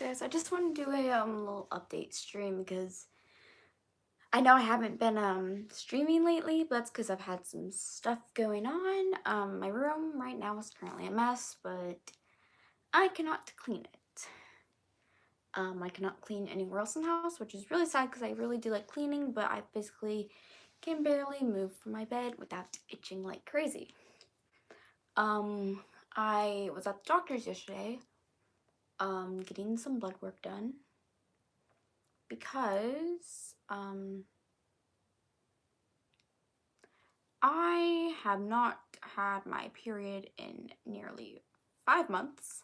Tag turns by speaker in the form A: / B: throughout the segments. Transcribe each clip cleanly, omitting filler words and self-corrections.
A: So yes, I just want to do a little update stream because I know I haven't been streaming lately, but that's because I've had some stuff going on. My room right now is currently a mess, but I cannot clean it. I cannot clean anywhere else in the house, which is really sad because I really do like cleaning, but I physically can barely move from my bed without itching like crazy. I was at the doctor's yesterday, getting some blood work done because I have not had my period in nearly 5 months.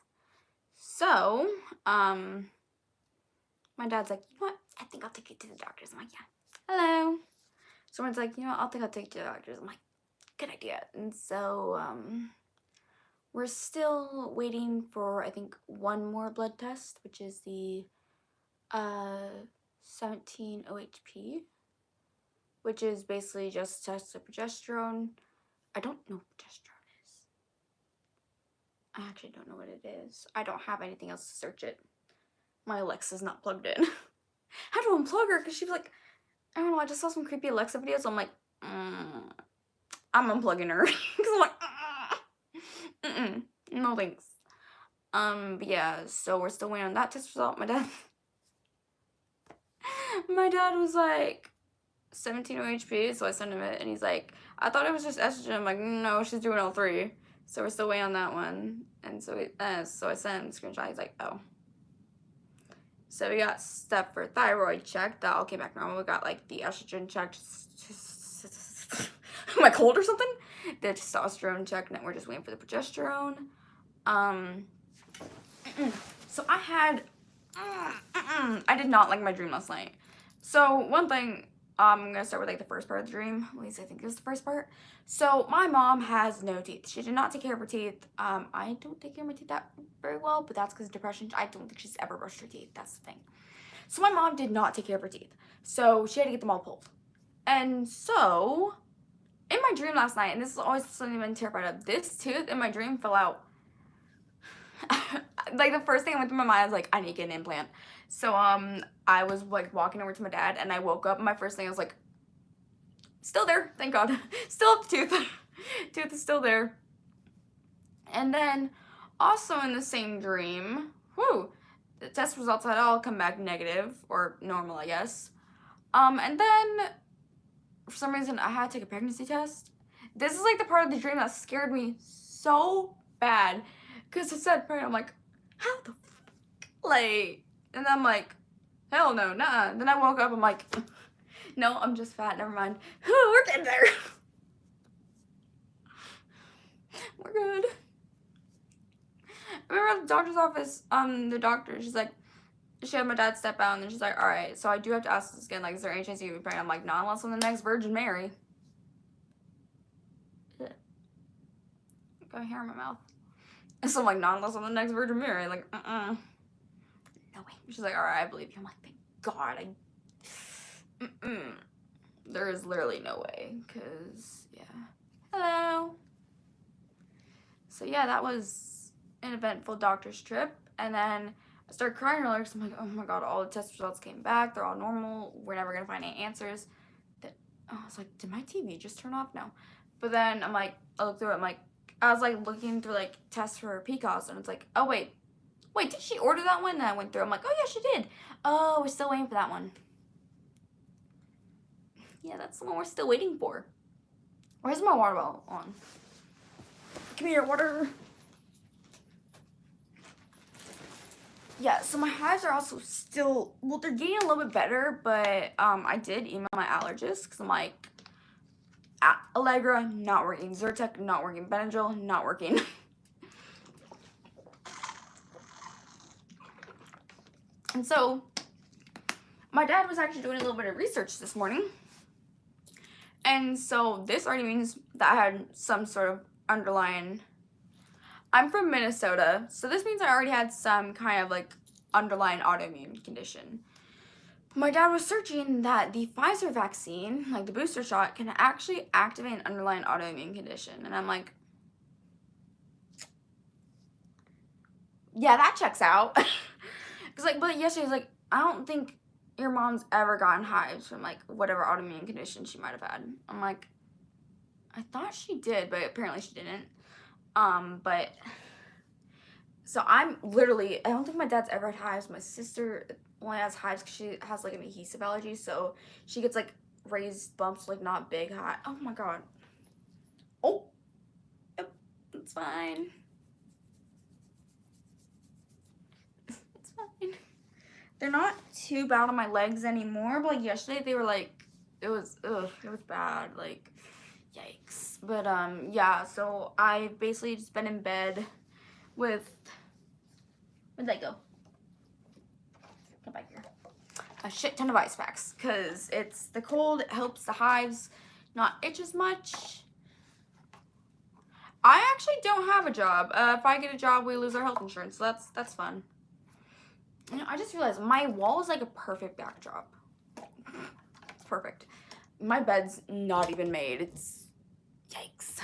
A: So, my dad's like, you know what? I think I'll take you to the doctors. I'm like, yeah. Hello. Someone's like, you know what? I think I'll take you to the doctors. I'm like, good idea. And so, we're still waiting for, I think, one more blood test, which is the 17 OHP, which is basically just tests of progesterone. I don't know what progesterone is. I actually don't know what it is. I don't have anything else to search it. My Alexa's not plugged in. I had to unplug her because she was like, I don't know, I just saw some creepy Alexa videos. So I'm like, I'm unplugging her. Because I'm like, no thanks. But yeah, so we're still waiting on that test result. My dad was like, 17 OHP, so I sent him it, and he's like, I thought it was just estrogen. I'm like, no, she's doing all three. So we're still waiting on that one. And so I sent him the screenshot. He's like, oh. So we got stuff for thyroid check. That all came back normal. We got like the estrogen check. Am I cold or something? The testosterone check, and we're just waiting for the progesterone. So I had, I did not like my dream last night. So one thing, I'm gonna start with like the first part of the dream. At least I think it was the first part. So my mom has no teeth. She did not take care of her teeth. I don't take care of my teeth that very well, but that's because of depression. I don't think she's ever brushed her teeth. That's the thing. So my mom did not take care of her teeth. So she had to get them all pulled. And so in my dream last night, and this is always something I've been terrified of, this tooth in my dream fell out. Like the first thing that went through my mind was like, I need to get an implant. So I was like walking over to my dad, and I woke up, and my first thing I was like, still there, thank God. Still have the tooth. Tooth is still there. And then also in the same dream, the test results had all come back negative, or normal, I guess. And then for some reason I had to take a pregnancy test. This is like the part of the dream that scared me so bad, because it said pregnant. I'm like, how the fuck? Like, and I'm like, hell no, nah. Then I woke up, I'm like, no, I'm just fat, never mind. We're getting there. We're good. I remember at the doctor's office, the doctor, she's like, she had my dad step out, and then she's like, all right, so I do have to ask this again, like, is there any chance you can be pregnant? I'm like, not unless I'm the next Virgin Mary. Ugh. Got hair in my mouth. And so I'm like, not unless I'm the next Virgin Mary. Like, no way. She's like, all right, I believe you. I'm like, thank God. There is literally no way, because, yeah. Hello. So, yeah, that was an eventful doctor's trip. And then I started crying earlier because I'm like, oh my God, all the test results came back. They're all normal. We're never going to find any answers. I was like, did my TV just turn off? No. But then I'm like, I looked through it. I'm like, I was like looking through like tests for PCOS, and it's like, oh wait, did she order that one? And I went through. I'm like, oh yeah, she did. Oh, we're still waiting for that one. Yeah, that's the one we're still waiting for. Where's my water bottle on? Give me your water. Yeah, so my hives are also still, well, they're getting a little bit better, but I did email my allergist because I'm like, Allegra, not working. Zyrtec, not working. Benadryl, not working. And so, my dad was actually doing a little bit of research this morning. And so, this already means that I had some sort of underlying... I'm from Minnesota, so this means I already had some kind of, like, underlying autoimmune condition. My dad was searching that the Pfizer vaccine, like the booster shot, can actually activate an underlying autoimmune condition. And I'm like, yeah, that checks out. Cause like, but yesterday, like, I don't think your mom's ever gotten hives from like whatever autoimmune condition she might have had. I'm like, I thought she did, but apparently she didn't. But so I'm literally, I don't think my dad's ever had hives. My sister only has hives because she has like an adhesive allergy, so she gets like raised bumps, like not big hives. Oh my god. Oh, yep, it's fine. It's fine. They're not too bad on my legs anymore, but like yesterday they were like, it was bad, like, yikes. But yeah, so I've basically just been in bed with, where'd that go? Come back here. A shit ton of ice packs, because it's the cold, it helps the hives not itch as much. I actually don't have a job. If I get a job, we lose our health insurance, so that's fun. You know, I just realized my wall is like a perfect backdrop. It's perfect. My bed's not even made. It's yikes.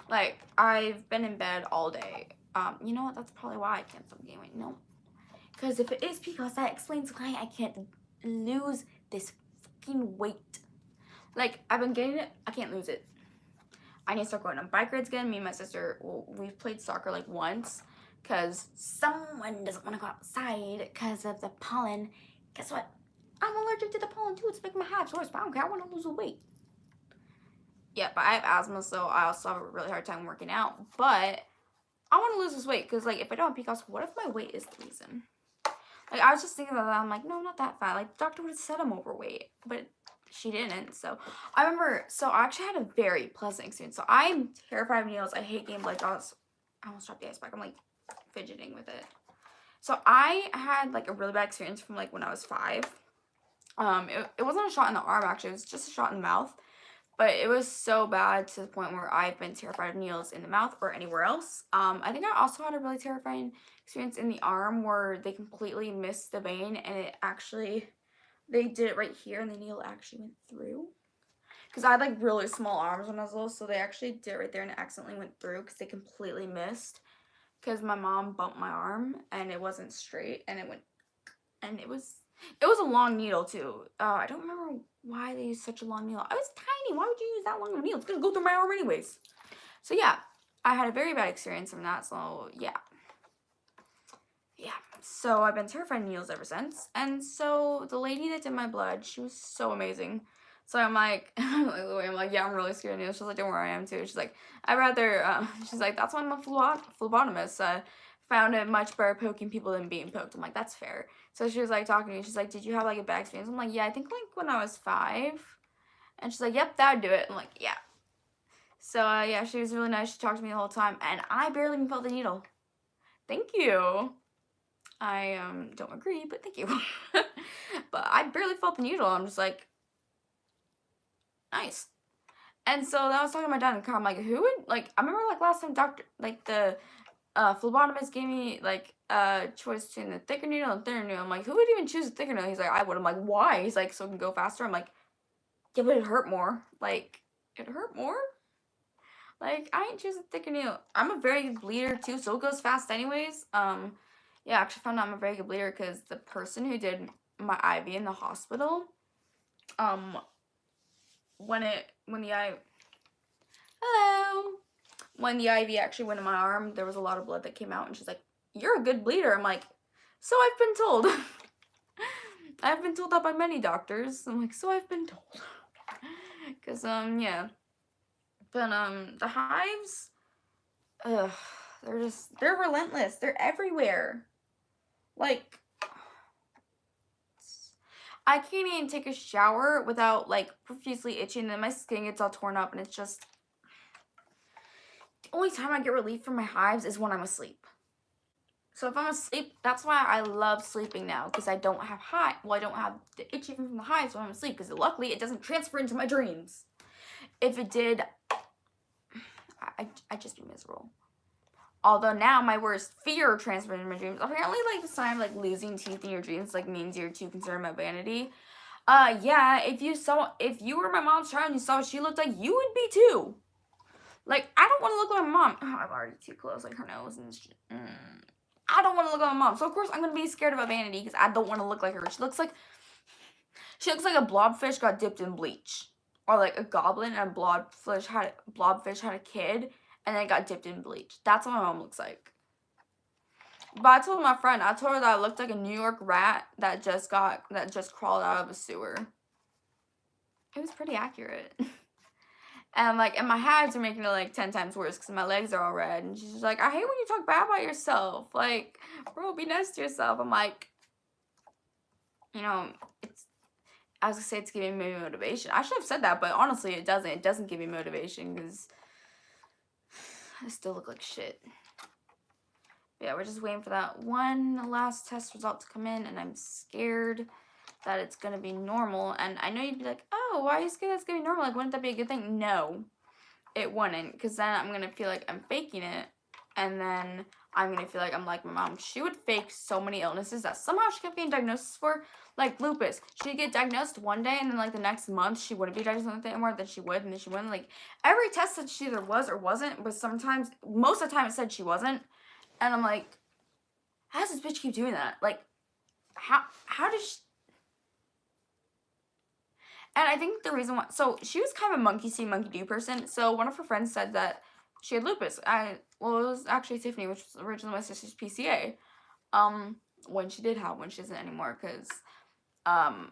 A: Like, I've been in bed all day. You know what? That's probably why I can't stop gaming. No. Because if it is because that explains why I can't lose this fucking weight. Like, I've been getting it. I can't lose it. I need to start going on bike rides again. Me and my sister, well, we've played soccer like once. Because someone doesn't want to go outside because of the pollen. Guess what? I'm allergic to the pollen too. It's making my hives worse, but I don't care. I want to lose the weight. Yeah, but I have asthma, so I also have a really hard time working out. But I want to lose this weight because, like, if I don't have PCOS, what if my weight is the reason? Like, I was just thinking about that. I'm like, no, I'm not that fat. Like, the doctor would have said I'm overweight, but she didn't. So I remember, so I actually had a very pleasant experience. So I'm terrified of needles. I hate getting blood draws. I almost dropped the ice pack. I'm like fidgeting with it. So I had like a really bad experience from like when I was 5. It wasn't a shot in the arm, actually. It was just a shot in the mouth. But it was so bad to the point where I've been terrified of needles in the mouth or anywhere else. I think I also had a really terrifying experience in the arm where they completely missed the vein and it actually, they did it right here and the needle actually went through. Because I had like really small arms when I was little, so they actually did it right there and it accidentally went through because they completely missed. Because my mom bumped my arm and it wasn't straight and it went, and it was a long needle too. I don't remember why they used such a long needle. I was tiny. Why would you use that long of a needle? It's gonna go through my arm anyways. So yeah, I had a very bad experience from that. So yeah. So I've been terrified of needles ever since. And so the lady that did my blood, she was so amazing. So I'm like, yeah, I'm really scared of needles. She's like, don't worry, I am too. She's like, I'd rather, she's like, that's why I'm a phlebotomist. Found it much better poking people than being poked. I'm like, that's fair. So she was like talking to me. She's like, did you have like a bad experience? I'm like, yeah, I think like when I was 5. And she's like, yep, that would do it. I'm like, yeah. So yeah, she was really nice. She talked to me the whole time. And I barely even felt the needle. Thank you. I don't agree, but thank you. But I barely felt the needle. I'm just like, nice. And so I was talking to my dad in the car. I'm like, who would, like, I remember like last time the phlebotomist gave me like a choice between the thicker needle and thinner needle. I'm like, who would even choose a thicker needle? He's like, I would. I'm like, why? He's like, so it can go faster. I'm like, yeah, but it hurt more. Like, it hurt more? Like, I ain't choose a thicker needle. I'm a very good bleeder too, so it goes fast anyways. Yeah, I actually found out I'm a very good bleeder because the person who did my IV in the hospital, when the IV actually went in my arm, there was a lot of blood that came out, and she's like, you're a good bleeder. I'm like, so I've been told. I've been told that by many doctors. I'm like, so I've been told. Because, yeah. But, the hives, they're relentless. They're everywhere. Like, I can't even take a shower without, like, profusely itching, and then my skin gets all torn up, and it's just, the only time I get relief from my hives is when I'm asleep. So if I'm asleep, that's why I love sleeping now, because I don't have I don't have the itching from the hives when I'm asleep, because luckily it doesn't transfer into my dreams. If it did, I'd just be miserable. Although now my worst fear transferred into my dreams. Apparently, like, the sign of, like, losing teeth in your dreams, like, means you're too concerned about vanity. Yeah, if you were my mom's child and you saw what she looked like, you would be too. Like, I don't want to look like my mom. Oh, I'm already too close, like, her nose and shit. I don't want to look like my mom. So of course I'm gonna be scared about Vanity because I don't want to look like her. She looks like a blobfish got dipped in bleach, or like a goblin and a blobfish had a kid and then it got dipped in bleach. That's what my mom looks like. But I told my friend, I told her that I looked like a New York rat that just crawled out of a sewer. It was pretty accurate. And like, and my hives are making it like 10 times worse because my legs are all red. And she's just like, I hate when you talk bad about yourself. Like, bro, be nice to yourself. I'm like, you know, I was gonna say it's giving me motivation. I should have said that, but honestly, it doesn't. It doesn't give me motivation because I still look like shit. Yeah, we're just waiting for that one last test result to come in, and I'm scared that it's gonna be normal. And I know you'd be like, oh, why are you scared that's gonna be normal? Like, wouldn't that be a good thing? No, it wouldn't, because then I'm gonna feel like I'm faking it, and then I'm gonna feel like I'm like my mom. She would fake so many illnesses that somehow she kept getting diagnosis for, like lupus. She'd get diagnosed one day, and then like the next month she wouldn't be diagnosed with it anymore. Then she would, and then she wouldn't. Like every test that she either was or wasn't, but sometimes, most of the time, it said she wasn't, and I'm like, how does this bitch keep doing that? Like, how does she? And I think the reason why, so she was kind of a monkey see, monkey do person. So one of her friends said that she had lupus. Well, it was actually Tiffany, which was originally my sister's PCA. When she did have one, she doesn't anymore, because,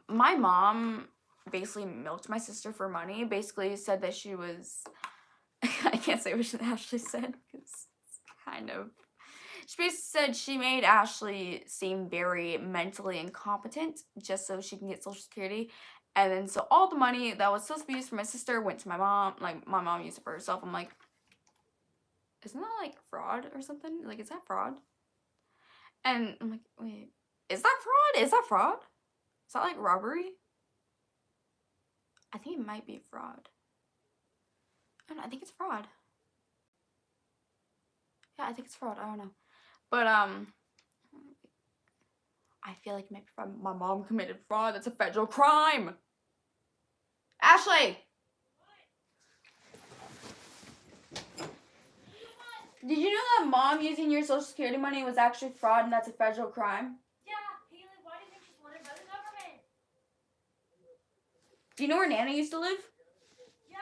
A: my mom basically milked my sister for money. Basically said that she was, I can't say what she actually said, because it's kind of, she basically said she made Ashley seem very mentally incompetent just so she can get Social Security. And then so all the money that was supposed to be used for my sister went to my mom. Like, my mom used it for herself. I'm like, isn't that like fraud or something? Like, is that fraud? And I'm like, wait, is that fraud? Is that fraud? Is that like robbery? I think it might be fraud. I don't know, I think it's fraud. Yeah, I think it's fraud. I don't know. But, I feel like maybe my mom committed fraud. That's a federal crime. Ashley! Did you know that mom using your Social Security money was actually fraud and that's a federal crime?
B: Yeah, Haley, why do you think she's wanted by the government?
A: Do you know where Nana used to live?
B: Yeah.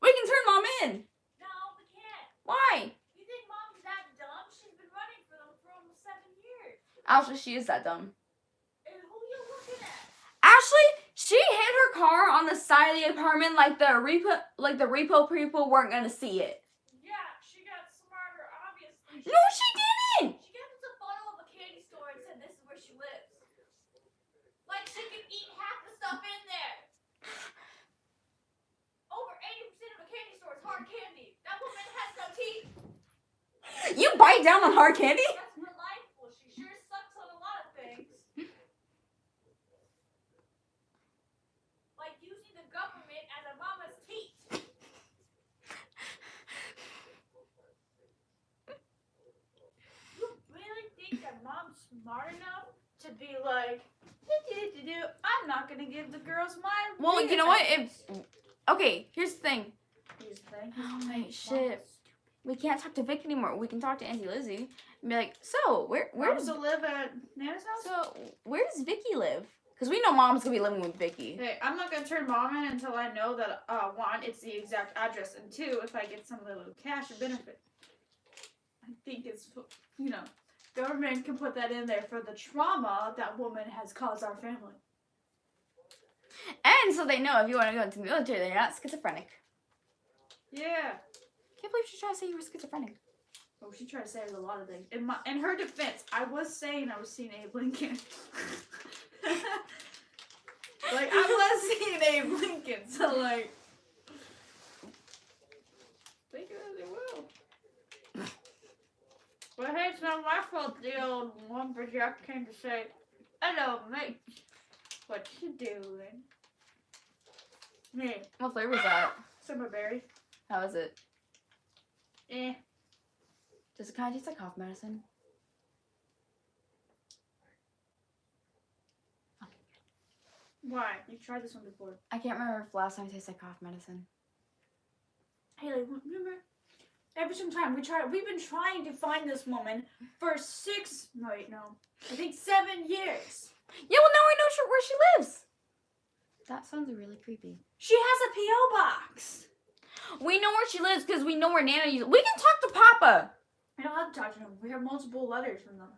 A: We can turn mom in.
B: No, we can't.
A: Why?
B: You think mom's that dumb? She's been running for them for almost 7 years.
A: Ashley, she is that dumb.
B: And who are you looking at?
A: Ashley, she hit her car on the side of the apartment like the repo people weren't gonna see it.
B: Yeah, she got smarter, obviously.
A: No, she didn't!
B: She gave us a photo of a candy store and said this is where she lives. Like she could eat half the stuff in there. Over 80% of a candy store is hard candy. That woman has no teeth.
A: You bite down on hard candy?
B: That's delightful. She sure sucks on a lot of things. Like using the government as a mama's teeth. You really think that mom's smart enough to be like, I'm not gonna give the girls my
A: Well, you know what? Okay, here's the thing.
B: Here's the thing.
A: Oh my shit. We can't talk to Vic anymore. We can talk to Auntie Lizzie and be like, so where's
B: to live at Nana's house?
A: so where does Vicky live? Because we know mom's gonna be living with Vicky.
B: Hey, I'm not gonna turn mom in until I know that one, it's the exact address, and two, if I get some little cash or benefit. I think it's, you know, government can put that in there for the trauma that woman has caused our family.
A: And so they know if you want to go into the military, they're not schizophrenic.
B: Yeah.
A: Can't believe she tried to say you were schizophrenic.
B: Oh, she tried to say a lot of things. In her defense, I was saying I was seeing Abe Lincoln. Like, I was seeing Abe Lincoln, so like, think of it as you will. But hey, it's not my fault the old lumberjack came to say, hello, mate. What you doing? Me.
A: What flavor is that?
B: Summerberry.
A: How is it?
B: Eh.
A: Does it kind of taste like cough medicine?
B: Why? You tried this one before.
A: I can't remember if last time it tasted like cough medicine.
B: Haley, remember Every single time we've been trying to find this woman for 7 years.
A: Yeah, well, now I know where she lives. That sounds really creepy.
B: She has a P.O. box.
A: We know where she lives because we know where Nana uses. We can talk to Papa.
B: We don't have to talk to him. We have multiple letters from them.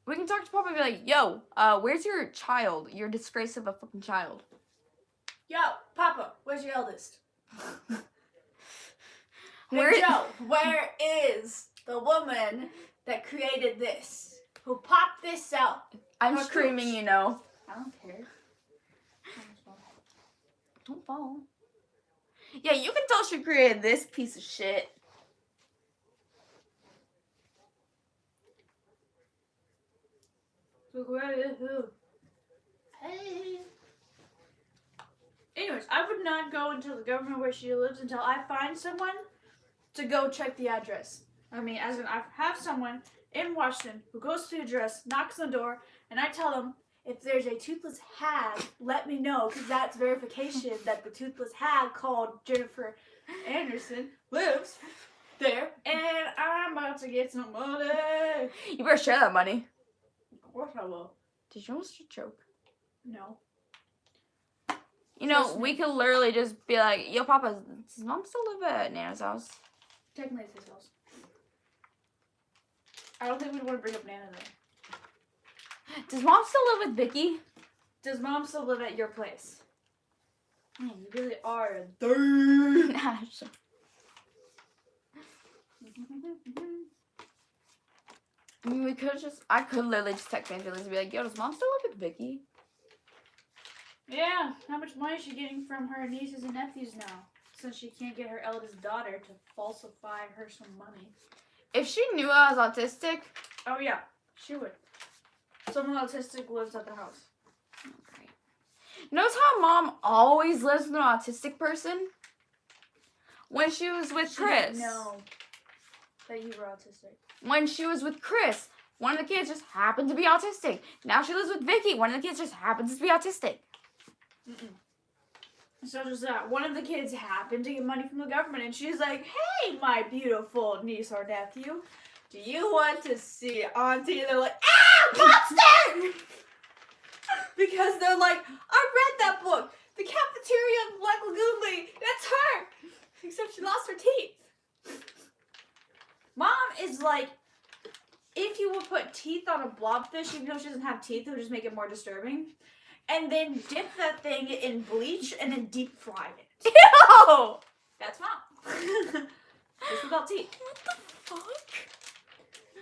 A: We can talk to Papa and be like, yo, where's your child? You're a disgrace of a fucking child.
B: Yo, Papa, where's your eldest?
A: Where
B: Joe, where is the woman that created this? Who popped this out?
A: I'm
B: Her
A: screaming,
B: cooch.
A: you know.
B: I don't care.
A: Don't fall. Yeah, you can tell she created this piece of shit.
B: Hey. Anyways, I would not go into the government where she lives until I find someone to go check the address. I mean, as in, I have someone in Washington who goes to the address, knocks on the door, and I tell them, if there's a toothless hag, let me know, because that's verification that the toothless hag called Jennifer Anderson lives there, and I'm about to get some money.
A: You better share that money.
B: Of course I will.
A: Did you almost choke?
B: No.
A: You know,
B: Trust me.
A: we could literally just be like, yo, Papa, does Mom still live at Nana's house?
B: Technically it's his house. I don't think we'd want to bring up Nana though.
A: Does Mom still live with Vicky?
B: Does Mom still live at your place? Man, you really are a dirt.
A: Actually. I mean, I could literally just text Angela and be like, yo, does Mom still live with Vicky?
B: Yeah, how much money is she getting from her nieces and nephews now? Since she can't get her eldest daughter to falsify her some money.
A: If she knew I was autistic.
B: Oh yeah, she would. Someone autistic lives at the house.
A: Okay. Notice how Mom always lives with an autistic person? When she was with Chris.
B: No. That you were autistic.
A: When she was with Chris, one of the kids just happened to be autistic. Now she lives with Vicky. One of the kids just happens to be autistic.
B: So just that, one of the kids happened to get money from the government, and she's like, "Hey, my beautiful niece or nephew, do you want to see Auntie?" And they're like, "Ah, monster!" Because they're like, "I read that book, The Cafeteria of Black Lagoon Lady. That's her, except she lost her teeth." Mom is like, if you would put teeth on a blobfish, even though she doesn't have teeth, it would just make it more disturbing. And then dip that thing in bleach and then deep fry it.
A: Ew!
B: That's Mom. Just without teeth.
A: What the fuck?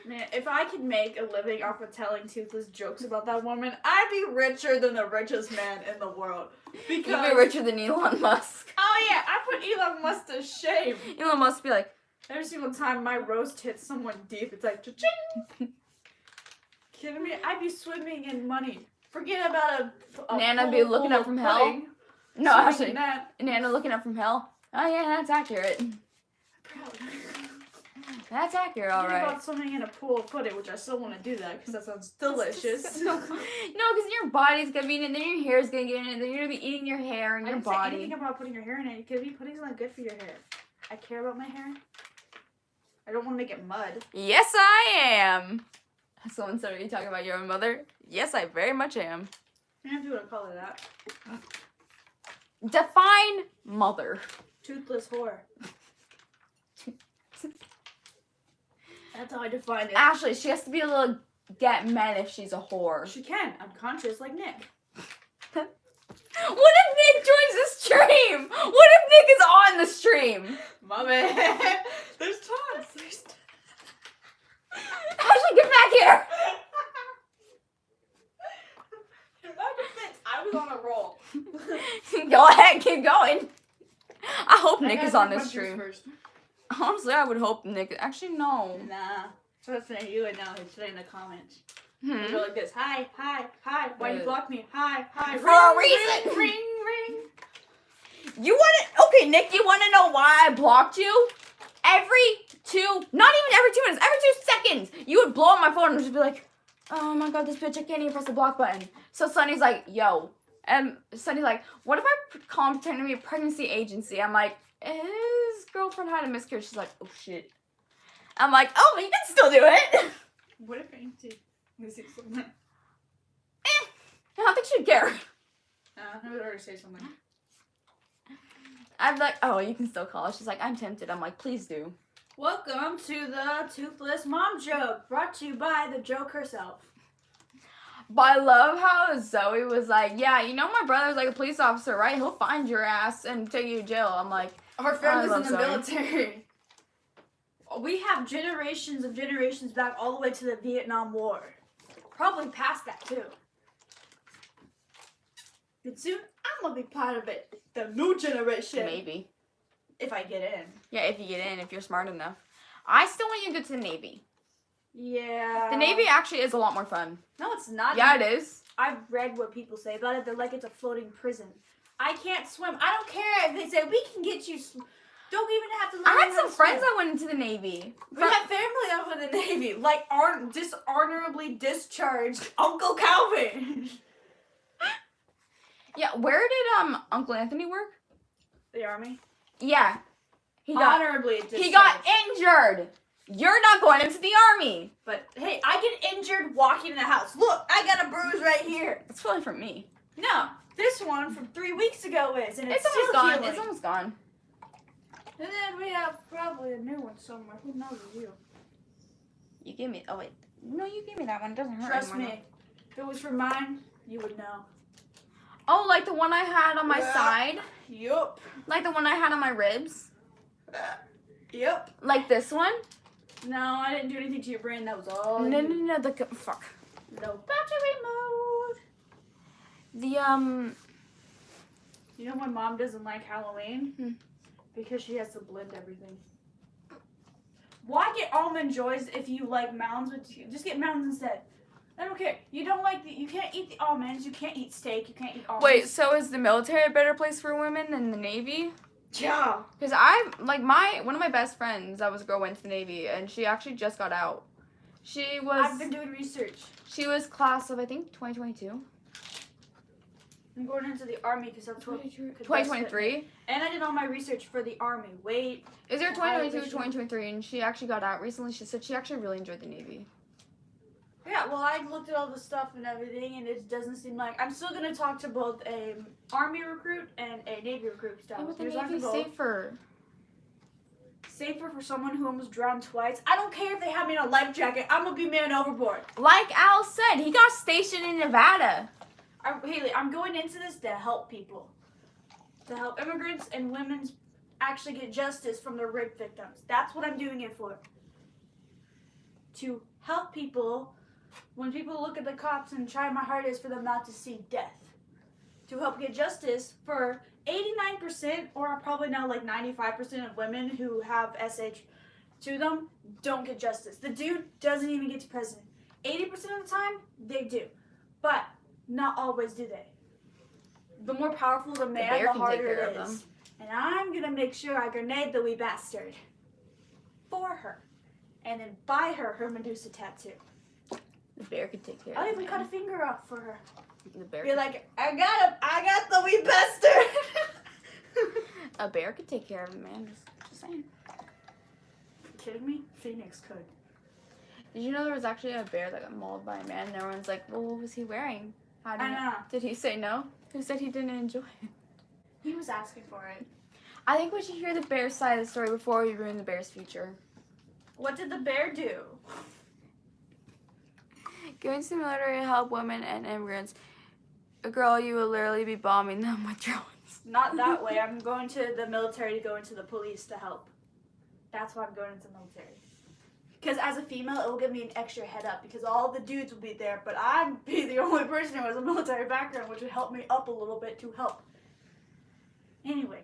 B: Man, if I could make a living off of telling toothless jokes about that woman, I'd be richer than the richest man in the world.
A: You'd be richer than Elon Musk.
B: Oh yeah, I put Elon Musk to shame.
A: Elon Musk be like,
B: Every single time my roast hits someone deep, it's like, cha-ching. Kidding me? I'd be swimming in money. Forget about a
A: Nana be looking up from hell?
B: pudding.
A: no,
B: Swimming
A: actually,
B: in that.
A: Nana looking up from hell. Oh yeah, that's accurate.
B: Proud.
A: That's accurate,
B: Forget
A: alright.
B: about swimming in a pool of pudding, which I still want to do that because that sounds delicious.
A: No, because your body's gonna be in it, then your hair's gonna get in it, then you're gonna be eating your hair and
B: I
A: your
B: didn't say
A: body.
B: anything about putting your hair in it. Because pudding's not good for your hair. I care about my hair. I don't want to make it mud.
A: Yes, I am. Someone said, are you talking about your own mother? Yes, I very much am.
B: You have to call it that.
A: Define mother.
B: Toothless whore. That's how I define it.
A: Ashley, she has to be able to get men if she's a whore.
B: She can. Unconscious like Nick.
A: What if Nick joins the stream? What if Nick is on the stream?
B: Mommy. There's tons.
A: Ashley, get back here.
B: In my defense, I was on a roll.
A: Go ahead, keep going. I hope Nick
B: I
A: is
B: gotta
A: on
B: drink
A: this
B: my juice
A: stream.
B: first.
A: Honestly, I would hope Nick. Actually, no.
B: Nah. So that's saying you would know today in the comments. They
A: Hmm.
B: go like this. Hi, hi, hi. Why you block me? Hi, hi.
A: For a reason.
B: Ring, ring.
A: You want to? Okay, Nick. You want to know why I blocked you? Not even every 2 minutes. Every 2 seconds, you would blow up my phone and just be like, "Oh my god, this bitch! I can't even press the block button." So Sunny's like, "Yo," and Sunny's like, "What if I call him pretending to be a pregnancy agency?" I'm like, "Is girlfriend had a miscarriage. She's like, oh shit. I'm like, oh, you can still do it.
B: What if Auntie Lucy something?
A: I don't think she'd care.
B: I would already say something.
A: I'm like, oh, you can still call her. She's like, I'm tempted. I'm like, please do.
B: Welcome to the Toothless Mom Joke, brought to you by the joke herself.
A: But I love how Zoe was like, yeah, you know my brother's like a police officer, right? He'll find your ass and take you to jail. I'm like,
B: Our family's in the
A: Zoe.
B: military. We have generations of generations back all the way to the Vietnam War. Probably past that, too. And soon, I'm going to be part of it. The new generation.
A: maybe.
B: If I get in.
A: Yeah, if you get in, if you're smart enough. I still want you to go to the Navy.
B: Yeah.
A: The Navy actually is a lot more fun.
B: No, it's not.
A: Yeah, it is.
B: I've read what people say about it. They're like it's a floating prison. I can't swim. I don't care if they say we can get you. Don't even have to learn.
A: I had
B: how
A: some
B: to
A: friends
B: swim.
A: that went into the Navy.
B: We have family up in the Navy, like dishonorably discharged Uncle Calvin.
A: Yeah, where did Uncle Anthony work?
B: The Army.
A: Yeah, he got
B: Honorably discharged.
A: he got injured. You're not going into the Army.
B: But hey, I get injured walking in the house. Look, I got a bruise right here.
A: It's probably from me.
B: No, this one from 3 weeks ago is, and it's
A: almost
B: still
A: gone.
B: healing.
A: It's almost gone.
B: And then we have probably a new one somewhere. Who knows you?
A: You give me. Oh wait, no, you gave me that one. It doesn't hurt.
B: Trust
A: anymore.
B: me, if it was for mine, you would know.
A: Oh, like the one I had on my side?
B: Yup.
A: Like the one I had on my ribs?
B: Yep.
A: Like this one?
B: No, I didn't do anything to your brain. That was all.
A: No,
B: you.
A: no, no, fuck.
B: No battery mode.
A: The,
B: You know why Mom doesn't like Halloween?
A: Hmm.
B: Because she has to blend everything. Why get almond joys if you like mounds? Just get mounds instead. I don't care. You don't like you can't eat the almonds. You can't eat steak. You can't eat almonds.
A: wait, so is the military a better place for women than the Navy?
B: Yeah.
A: Because one of my best friends, that was a girl, went to the Navy, and she actually just got out.
B: I've been doing research.
A: She was class of, I think, 2022.
B: I'm going into the Army because that's what.
A: 2023?
B: And I did all my research for the Army. Wait.
A: Is there 2022 or 2023? And she actually got out recently. She said she actually really enjoyed the Navy.
B: Yeah, well, I looked at all the stuff and everything, and it doesn't seem like I'm still gonna talk to both a Army recruit and a Navy recruit.
A: Yeah, but the
B: Here's what I
A: Navy's
B: can go.
A: safer.
B: Safer for someone who almost drowned twice. I don't care if they have me in a life jacket. I'm gonna be man overboard.
A: Like Al said, he got stationed in Nevada.
B: Haley, I'm going into this to help people, to help immigrants and women actually get justice from their rape victims. That's what I'm doing it for. To help people. When people look at the cops and try my hardest for them not to see death. To help get justice for 89% or probably now like 95% of women who have SH to them don't get justice. The dude doesn't even get to president. 80% of the time, they do. But not always do they. The more powerful the man,
A: bear
B: the
A: can take
B: harder
A: care
B: it
A: of
B: is.
A: them.
B: And I'm going to make sure I grenade the wee bastard for her. And then buy her Medusa tattoo.
A: The bear could take care
B: I'll
A: of
B: even
A: the
B: cut a
A: man.
B: finger off for her.
A: The bear.
B: Be like, I got the wee bastard.
A: A bear could take care of a man. Just saying.
B: Kidding me? Phoenix could.
A: Did you know there was actually a bear that got mauled by a man, and everyone's like, well, what was he wearing? How did
B: I know.
A: Did he say no? Who said he didn't enjoy it?
B: He was asking for it.
A: I think we should hear the bear's side of the story before we ruin the bear's future.
B: What did the bear do?
A: Going to the military to help women and immigrants. Girl, you will literally be bombing them with drones.
B: Not that way. I'm going to the military to go into the police to help. That's why I'm going into the military. Because as a female, it will give me an extra head up because all the dudes will be there, but I'd be the only person who has a military background, which would help me up a little bit to help. Anyways,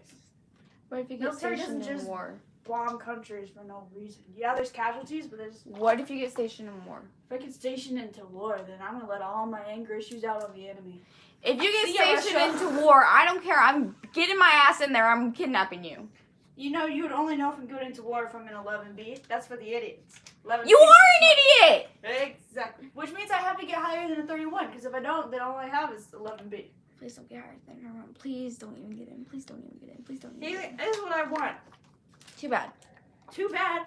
A: What if you get
B: military
A: stationed
B: doesn't
A: in
B: just-
A: war?
B: bomb countries for no reason. Yeah, there's casualties, but there's...
A: What if you get stationed in war?
B: If I get stationed into war, then I'm gonna let all my anger issues out on the enemy.
A: If you get
B: See ya,
A: stationed
B: Russia.
A: into war, I don't care. I'm getting my ass in there. I'm kidnapping you.
B: You know, you would only know if I'm going into war if I'm in 11B. That's for the idiots. 11B.
A: You are an idiot!
B: Exactly. Which means I have to get higher than a 31, because if I don't, then all I have is 11B.
A: Please don't get hurt. Please don't even get in. Please don't even get in. Please don't even get
B: Haley,
A: in.
B: this is what I want.
A: Too bad.
B: Too bad.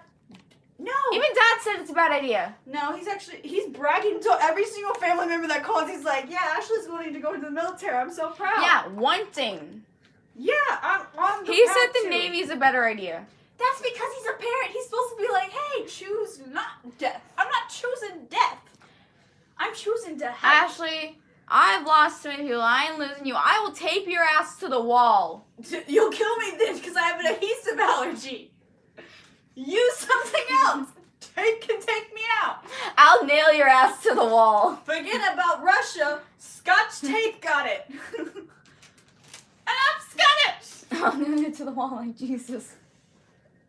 B: No.
A: Even Dad said it's a bad idea.
B: No, he's bragging to every single family member that calls. He's like, yeah, Ashley's willing to go into the military. I'm so proud.
A: Yeah, wanting.
B: Yeah, I'm
A: He said the Navy's a better idea.
B: That's because he's a parent. He's supposed to be like, hey, choose not death. I'm not choosing death. I'm choosing to help.
A: Ashley, I've lost so many people. I ain't losing you. I will tape your ass to the wall.
B: You'll kill me then because I have an adhesive allergy. Use something else. Take me out.
A: I'll nail your ass to the wall.
B: Forget about Russia. Scotch tape got it. And I'm Scottish.
A: I'll nail you to the wall like Jesus.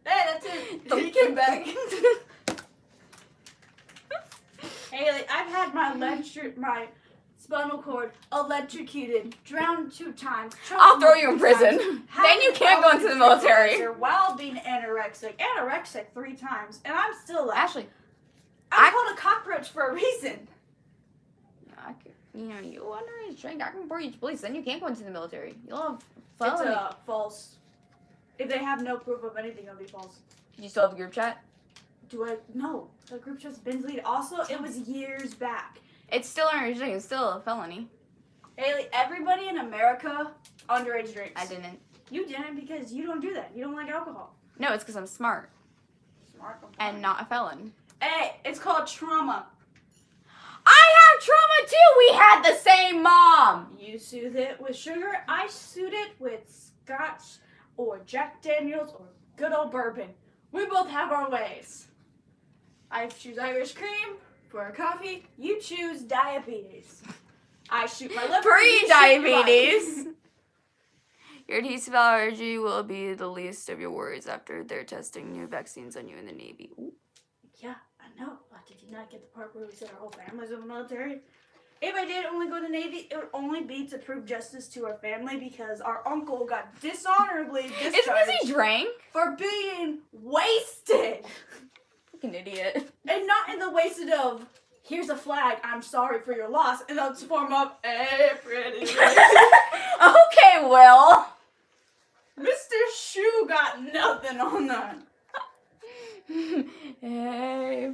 B: Hey, that's it. He came back. Haley, I've had my spinal cord electrocuted, drowned 2 times.
A: I'll throw you in prison. Then you can't go into the military.
B: While being anorexic 3 times, and I'm still like,
A: Ashley,
B: I'm called a cockroach for a reason.
A: You underage drink. I can report you to police. Then you can't go into the military. You'll have felony.
B: It's false. If they have no proof of anything, it'll be false.
A: Do you still have a group chat?
B: Do I? No. The group chat's been deleted. Also, it was years back.
A: It's still underage drinking. It's still a felony.
B: Haley, everybody in America underage drinks.
A: I didn't.
B: You didn't because you don't do that. You don't like alcohol.
A: No, it's because I'm smart.
B: Smart.
A: And not a felon.
B: Hey, it's called trauma.
A: I have trauma too! We had the same mom!
B: You soothe it with sugar. I soothe it with scotch or Jack Daniels or good old bourbon. We both have our ways. I choose Irish cream for a coffee. You choose diabetes. I shoot my liver.
A: Pre-diabetes! Your adhesive allergy will be the least of your worries after they're testing new vaccines on you in the Navy. Ooh.
B: Yeah, I know. Did you not get the part where we said our whole family's in the military? If I did only go to the Navy, it would only be to prove justice to our family because our uncle got dishonorably discharged.
A: It's because he drank?
B: For being wasted.
A: Fucking idiot.
B: And not in the wasted of, here's a flag, I'm sorry for your loss, and that's form up, hey, pretty.
A: Okay, Will.
B: Mr. Shoe got nothing on that.
A: Hey,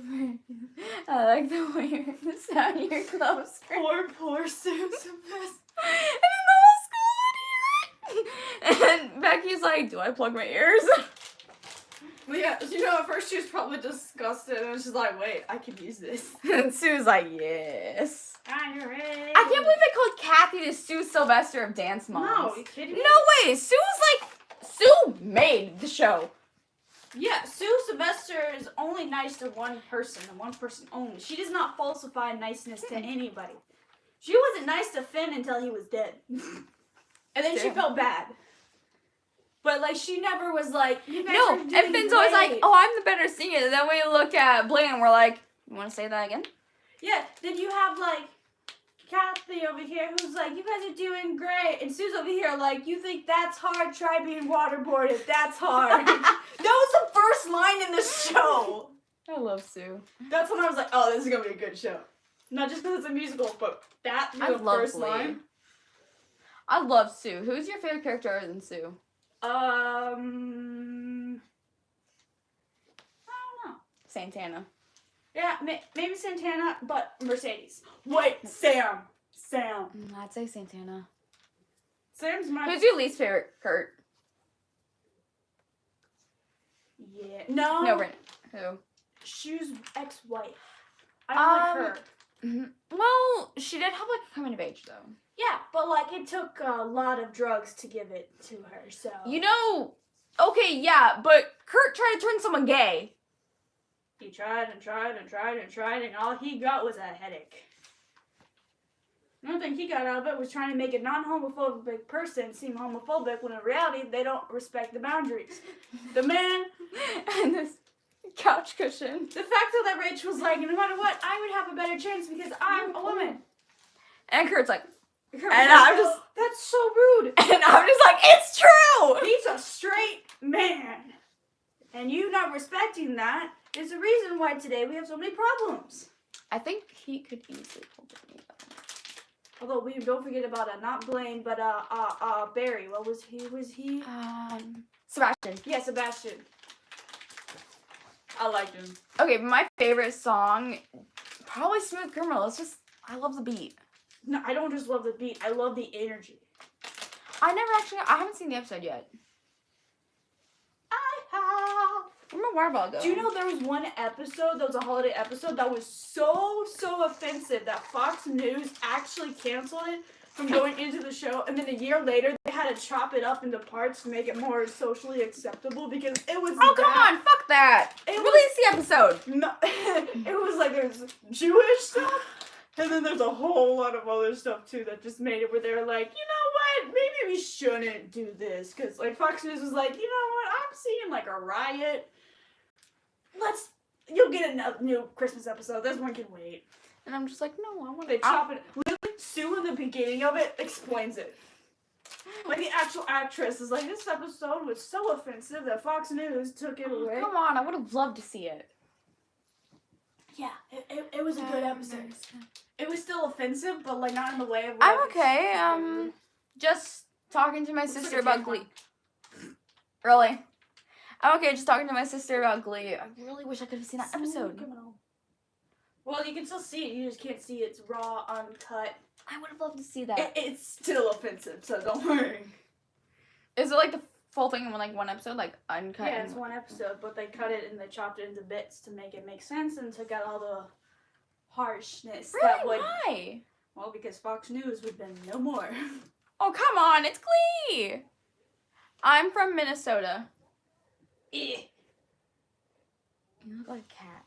A: I like the way you're sound your clothes scream.
B: Poor Sue's the best.
A: And then the whole school would hear it. And Becky's like, do I plug my ears?
B: Well, yeah, you know, at first she was probably disgusted, and she's like, wait, I could use this.
A: And Sue's like, yes.
B: I'm ready.
A: I can't believe they called Kathy the Sue Sylvester of Dance Moms.
B: No, are you kidding me?
A: No way. Sue made the show.
B: Yeah, Sue Sylvester is only nice to one person, and one person only. She does not falsify niceness to anybody. She wasn't nice to Finn until he was dead. And then she felt bad. But, like, she never was like, you guys
A: No,
B: are doing
A: and Finn's always like,
B: great.
A: oh, I'm the better singer. And then we look at Blaine and we're like, you want to say that again?
B: Yeah, then you have, like, Kathy over here who's like, you guys are doing great. And Sue's over here like, you think that's hard? Try being waterboarded. That's hard. That was the first line in the show.
A: I love Sue.
B: That's when I was like, oh, this is going to be a good show. Not just because it's a musical, but that was the first line.
A: I love Sue. Who's your favorite character other than Sue?
B: I don't know.
A: Santana.
B: Yeah, maybe Santana, but Mercedes. Wait, Sam.
A: I'd say Santana.
B: Sam's my...
A: Who's your least favorite, Kurt?
B: Yeah. No.
A: No, Brent. Who?
B: Shu's ex-wife. I don't like her.
A: Well, she did have like a coming of age though.
B: Yeah, but like it took a lot of drugs to give it to her, so.
A: You know, okay, yeah, but Kurt tried to turn someone gay.
B: He tried and tried and tried and tried, and all he got was a headache. The only thing he got out of it was trying to make a non-homophobic person seem homophobic when in reality they don't respect the boundaries. The man
A: and this couch cushion.
B: The fact that Rach was like, no matter what, I would have a better chance because I'm a woman.
A: And Kurt's like,
B: and
A: I'm just,
B: that's so rude.
A: And I'm just like, it's true.
B: He's a straight man. And you not respecting that is the reason why today we have so many problems.
A: I think he could easily pull me though.
B: Although we don't forget about not Blaine, but Barry. What was he?
A: Sebastian.
B: Yeah, Sebastian. I liked him.
A: Okay, my favorite song, probably Smooth Criminal. It's just, I love the beat.
B: No, I don't just love the beat. I love the energy.
A: I haven't seen the episode yet. Where'd my water bottle go?
B: Do you know there was one episode, that was a holiday episode, that was so offensive that Fox News actually canceled it from going into the show, and then a year later they had to chop it up into parts to make it more socially acceptable because it was
A: Oh, come on, fuck that. Release the episode.
B: No, it was like there's Jewish stuff, and then there's a whole lot of other stuff too that just made it where they're like, you know what, maybe we shouldn't do this, because like Fox News was like, you know what, I'm seeing like a riot. You'll get a new Christmas episode. This one can wait.
A: And I'm just like, no, I want
B: They chop it. Literally, Sue in the beginning of it explains it. Like the actual actress is like, this episode was so offensive that Fox News took it away.
A: Come on, I would have loved to see it.
B: Yeah, it was a good episode. It was still offensive, but like not in the way of.
A: I'm okay. Just talking to my sister about Glee. Really? I'm okay just talking to my sister about Glee. I really wish I could have seen that episode.
B: Well, you can still see it. You just can't see it's raw, uncut.
A: I would have loved to see that.
B: It's still offensive, so don't worry.
A: Is it like the full thing in one episode, like uncut?
B: Yeah, it's one episode, but they cut it and they chopped it into bits to make it make sense and took out all the harshness.
A: Really?
B: That would.
A: Why?
B: Well, because Fox News would have been no more.
A: Oh, come on, it's Glee! I'm from Minnesota.
B: Eh.
A: You look like a cat.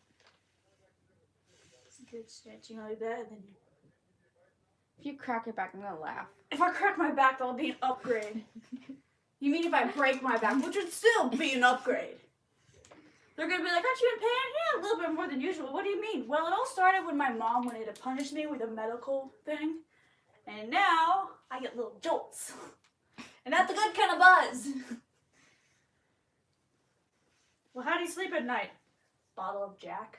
B: It's a good stretching like that, and then you...
A: If you crack your back, I'm gonna laugh.
B: If I crack my back, that'll be an upgrade. You mean if I break my back, which would still be an upgrade? They're gonna be like, aren't you in pain? Yeah, a little bit more than usual. What do you mean? Well, it all started when my mom wanted to punish me with a medical thing. And now, I get little jolts. And that's a good kind of buzz. Well, how do you sleep at night? Bottle of Jack.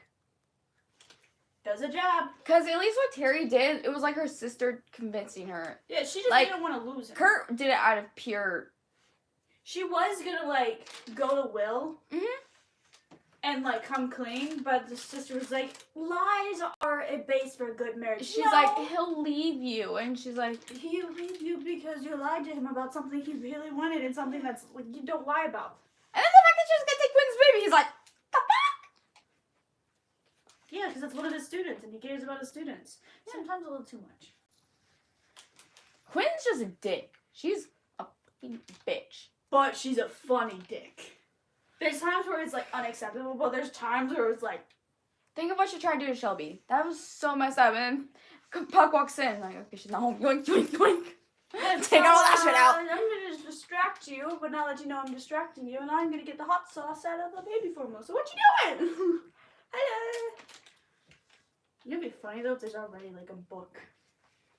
B: Does a job.
A: Because at least what Terry did, it was like her sister convincing her.
B: Yeah, she just
A: like,
B: didn't want to lose him.
A: Kurt did it out of pure...
B: She was gonna, like, go to Will.
A: Mm-hmm.
B: And, like, come clean, but the sister was like, lies are a base for a good marriage.
A: She's
B: no.
A: like, he'll leave you. And she's like...
B: He'll leave you because you lied to him about something he really wanted and something that's, like, you don't lie about.
A: And then the fact that she was gonna take Quinn's baby, he's like, the fuck?
B: Yeah, because that's one of his students, and he cares about his students. Yeah. Sometimes a little too much.
A: Quinn's just a dick. She's a fucking bitch.
B: But she's a funny dick. There's times where it's, like, unacceptable, but there's times where it's, like...
A: Think of what she tried to do to Shelby. That was so messed up. And then Puck walks in, like, okay, she's not home. Yoink, yoink, yoink. Take all that shit out.
B: I'm gonna just distract you, but now that you know I'm distracting you, and I'm gonna get the hot sauce out of the baby formula. So what you doing? Hello. You know what'd be funny though if there's already like a book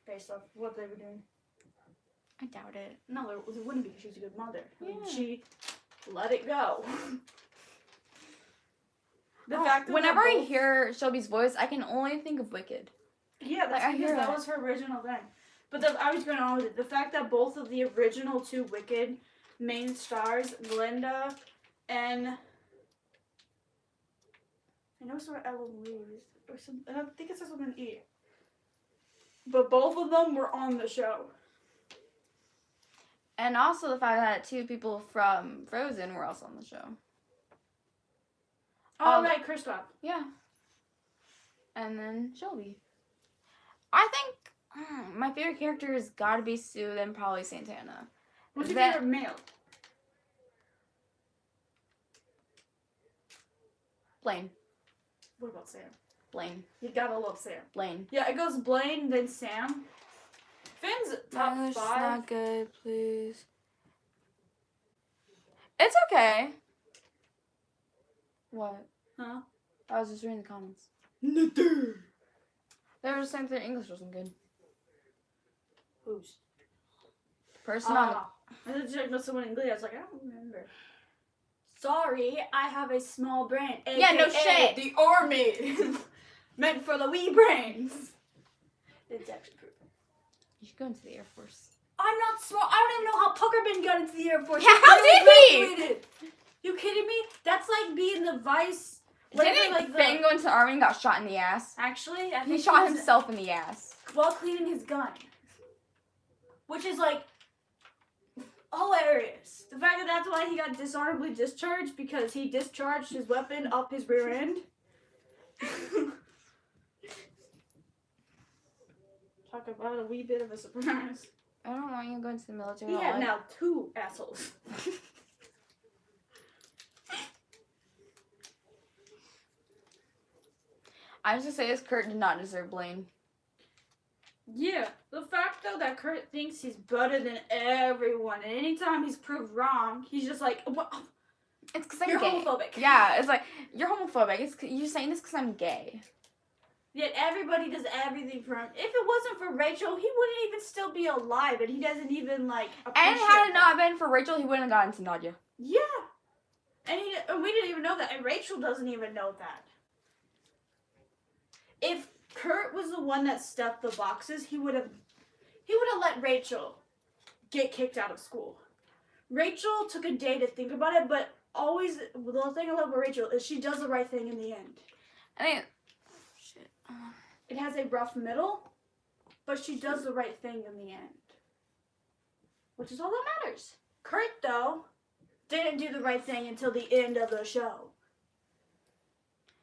B: based off what they were doing.
A: I doubt it.
B: No, there wouldn't be because she's a good mother. I mean,
A: Yeah.
B: she let it go. The fact that
A: whenever I hear Shelby's voice, I can only think of Wicked.
B: Yeah, that's
A: like,
B: because that was her original thing. But I was going on with it. The fact that both of the original two Wicked main stars, Glinda and I know it's sort of Eloise or something. I think it says with an E. But both of them were on the show.
A: And also the fact that two people from Frozen were also on the show.
B: Oh, right, Kristoff.
A: Yeah. And then Shelby. I think my favorite character has got to be Sue, then probably Santana.
B: What's your favorite male?
A: Blaine.
B: What about Sam?
A: Blaine.
B: You gotta love Sam.
A: Blaine.
B: Yeah, it goes Blaine, then Sam. Finn's top
A: English
B: 5.
A: Not good, please. It's okay. What?
B: Huh?
A: I was just reading the comments.
B: Nothing.
A: They were just saying their English wasn't good.
B: Who's?
A: Person on
B: I was checking with someone in Glee. I was like, I don't remember. Sorry, I have a small brain.
A: Yeah, no
B: AKA
A: shit.
B: The army. Meant for the wee brains. It's actually proven.
A: You should go into the Air Force.
B: I'm not smart. I don't even know how Puckerman got into the Air Force.
A: Yeah, how did he?
B: You kidding me? That's like being the vice
A: Didn't Finn go into the army and got shot in the ass?
B: Actually, I
A: He
B: think
A: shot himself in the ass.
B: while cleaning his gun. Which is like hilarious. The fact that that's why he got dishonorably discharged, because he discharged his weapon up his rear end. Talk about a wee bit of a surprise.
A: I don't want you to go into the military.
B: He had now 2 assholes.
A: I was gonna say this, Kurt did not deserve Blaine.
B: Yeah, the fact though that Kurt thinks he's better than everyone, and anytime he's proved wrong, he's just like, what?
A: It's because I'm
B: You're
A: gay.
B: homophobic.
A: Yeah, it's like, you're homophobic. You're saying this because I'm gay.
B: Yet everybody does everything for him. If it wasn't for Rachel, he wouldn't even still be alive, and he doesn't even like appreciate
A: And had it
B: that.
A: not been for Rachel, he wouldn't have gotten to Nadia.
B: Yeah, and we didn't even know that, and Rachel doesn't even know that. If Kurt was the one that stuffed the boxes, he would have let Rachel get kicked out of school. Rachel took a day to think about it, but always the thing I love about Rachel is she does the right thing in the end.
A: I think. Shit.
B: It has a rough middle, but she does the right thing in the end, which is all that matters. Kurt though didn't do the right thing until the end of the show.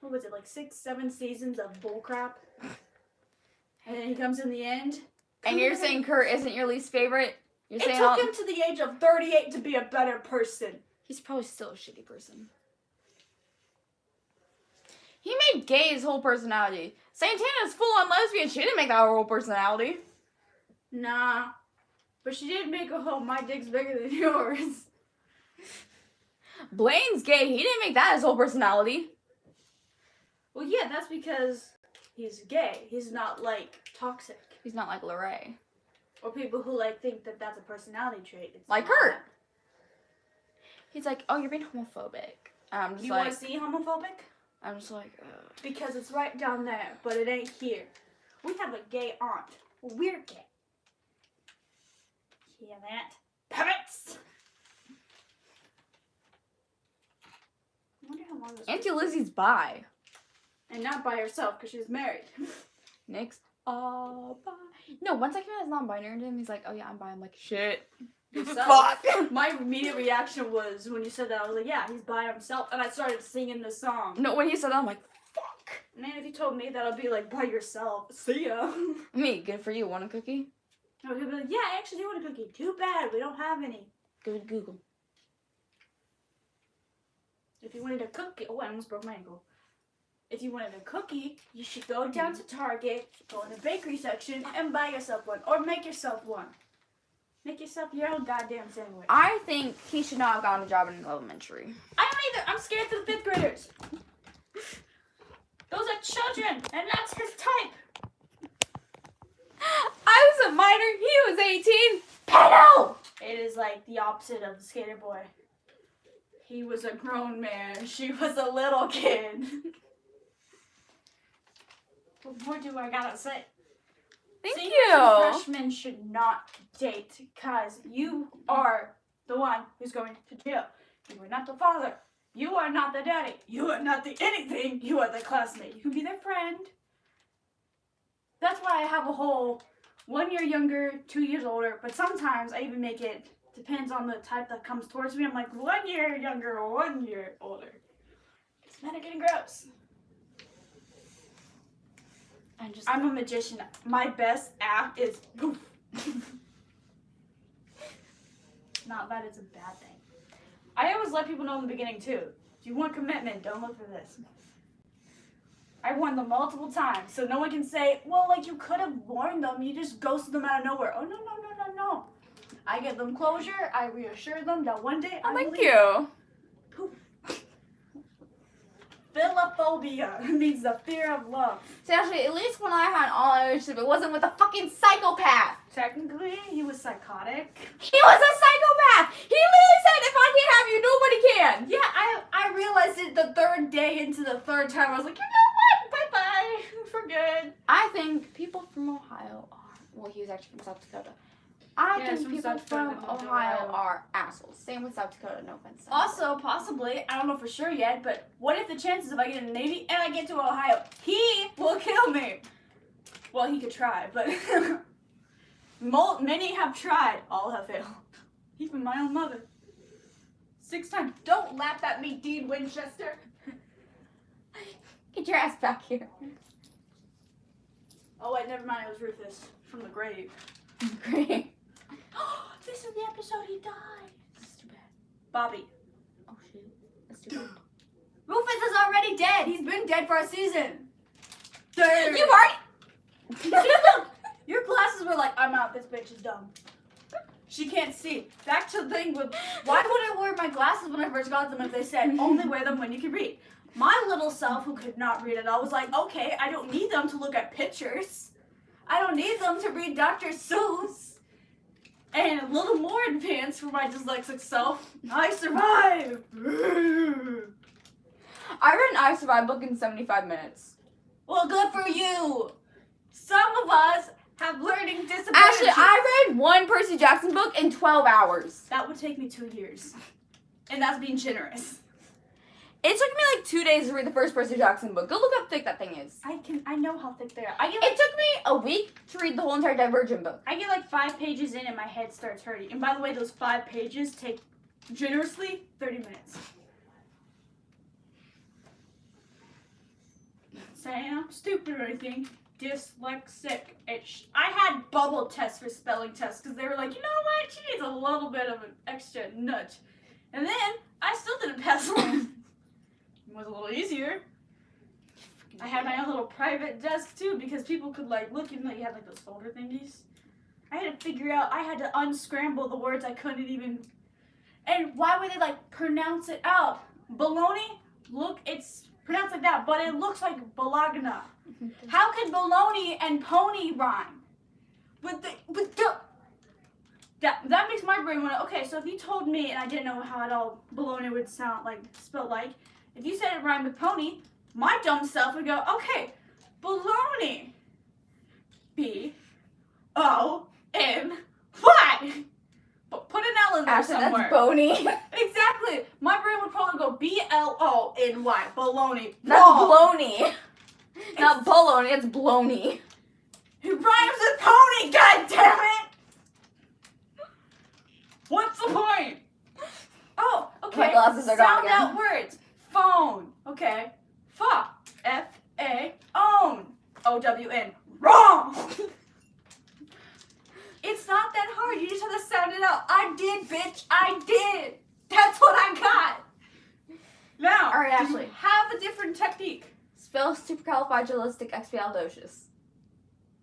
B: What was it, like 6, 7 seasons of bullcrap? And then he comes in the end.
A: And you're saying Kurt isn't your least favorite? You're
B: It
A: saying
B: took him to the age of 38 to be a better person.
A: He's probably still a shitty person. He made gay his whole personality. Santana's full-on lesbian. She didn't make that her whole personality.
B: Nah. But she did make a whole, my dick's bigger than yours.
A: Blaine's gay. He didn't make that his whole personality.
B: Well, yeah, that's because he's gay. He's not, like, toxic.
A: He's not like Lorraine.
B: Or people who, like, think that that's a personality trait. It's
A: Like
B: not.
A: Kurt. He's like, oh, you're being homophobic. I'm just
B: You
A: like,
B: want to see homophobic?
A: I'm just like,
B: Because it's right down there, but it ain't here. We have a gay aunt. We're gay. Hear that? Parrots! I wonder how long this
A: Auntie Lizzie's bi.
B: And not by herself, because she's married.
A: Nick's bi. No, once I came out as non-binary to him, he's like, oh yeah, I'm bi. I'm like, shit.
B: Yourself.
A: Fuck.
B: My immediate reaction was, when you said that, I was like, yeah, he's by himself. And I started singing the song.
A: No, when he said that, I'm like, fuck.
B: Man, if you told me that, I'd be like, by yourself. See ya.
A: Me, good for you. Want a cookie?
B: No, he'd be like, yeah, I actually do want a cookie. Too bad, we don't have any.
A: Go to Google.
B: If you wanted a cookie, oh, I almost broke my ankle. If you wanted a cookie, you should go down to Target, go in the bakery section, and buy yourself one. Or make yourself one. Make yourself your own goddamn sandwich.
A: I think he should not have gotten a job in elementary.
B: I don't either. I'm scared for the 5th graders. Those are children, and that's his type.
A: I was a minor. He was 18. Pedo!
B: It is like the opposite of the skater boy. He was a grown man. She was a little kid. What more do I gotta say?
A: Thank
B: Seniors
A: you.
B: and freshmen should not date, because you are the one who's going to jail. You are not the father. You are not the daddy. You are not the anything. You are the classmate. You can be their friend. That's why I have a whole 1 year younger, 2 years older, but sometimes I even make it, depends on the type that comes towards me. I'm like 1 year younger or 1 year older. It's men are getting gross. I'm a magician. My best act is poof. Not that it's a bad thing. I always let people know in the beginning too. If you want commitment, don't look for this. I warned them multiple times, so no one can say, well, like, you could have warned them, you just ghosted them out of nowhere. Oh, no. I give them closure, I reassure them that one day I will
A: Thank
B: leave.
A: you.
B: Poof. Philophobia means the fear of love.
A: See, actually, at least when I had an all relationship, it wasn't with a fucking psychopath.
B: Technically, he was psychotic.
A: He was a psychopath. He literally said, if I can't have you, nobody can.
B: Yeah, I realized it the 3rd day into the 3rd time. I was like, you know what? Bye-bye. For good.
A: I think people from Ohio are, well, he was actually from South Dakota. I
B: Yeah,
A: think
B: some
A: people
B: South Dakota
A: from
B: moved to
A: Ohio
B: Ohio.
A: are assholes. Same with South Dakota, no offense.
C: Also, possibly, I don't know for sure yet, but what if the chances if I get in the Navy and I get to Ohio, he will kill me? Well, he could try, but many have tried, all have failed. Even my own mother. 6 times. Don't laugh at me, Dean Winchester.
A: Get your ass back here.
C: Oh wait, never mind, it was Rufus from the grave.
A: Great.
C: This is the episode he died.
A: That's too bad.
C: Bobby.
A: Oh shit. That's too bad.
C: Rufus is already dead. He's been dead for a season. Dude.
A: You already.
C: Your glasses were like, I'm out, this bitch is dumb. She can't see. Back to the thing with, why would I wear my glasses when I first got them if they said only wear them when you can read? My little self, who could not read at all, was like, okay, I don't need them to look at pictures. I don't need them to read Dr. Seuss. And a little more advanced for my dyslexic self, I survived.
A: I read an I Survived book in 75 minutes.
C: Well, good for you. Some of us have learning disabilities.
A: Actually, I read one Percy Jackson book in 12 hours.
C: That would take me 2 years. And that's being generous.
A: It took me like 2 days to read the first Percy Jackson book. Go look how thick that thing is.
C: I know how thick they are. I get
A: It took me a week to read the whole entire Divergent book.
C: I get like 5 pages in and my head starts hurting. And by the way, those 5 pages take generously 30 minutes. Saying I'm stupid or anything. Dyslexic. I had bubble tests for spelling tests because they were like, you know what? She needs a little bit of an extra nudge. And then I still didn't pass one. It was a little easier. I had my own little private desk too because people could like look, even though you had like those folder thingies. I had to figure out, I had to unscramble the words I couldn't even. And why would they like pronounce it out? Baloney? Look, it's pronounced like that, but it looks like balagna. How could baloney and pony rhyme? That makes my brain want to, okay, so if you told me and I didn't know how at all baloney would sound like, spelled like, if you said it rhymed with pony, my dumb self would go, okay, baloney. B-O-N-Y. But put an L in there
A: Actually,
C: somewhere.
A: that's bony.
C: Exactly. My brain would probably go B-L-O-N-Y. Baloney.
A: That's
C: Wrong.
A: baloney. Not baloney, it's blony.
C: It rhymes with pony, god damn it! What's the point? Oh, okay.
A: My glasses are gone
C: Sound
A: again.
C: out words. Phone. Okay. Fa. F-A. Own. O-W-N. Wrong! It's not that hard. You just have to sound it out. I did, bitch. I did. That's what I got. Now,
A: All right,
C: do you
A: Ashley.
C: have a different technique?
A: Spell supercalifragilisticexpialidocious.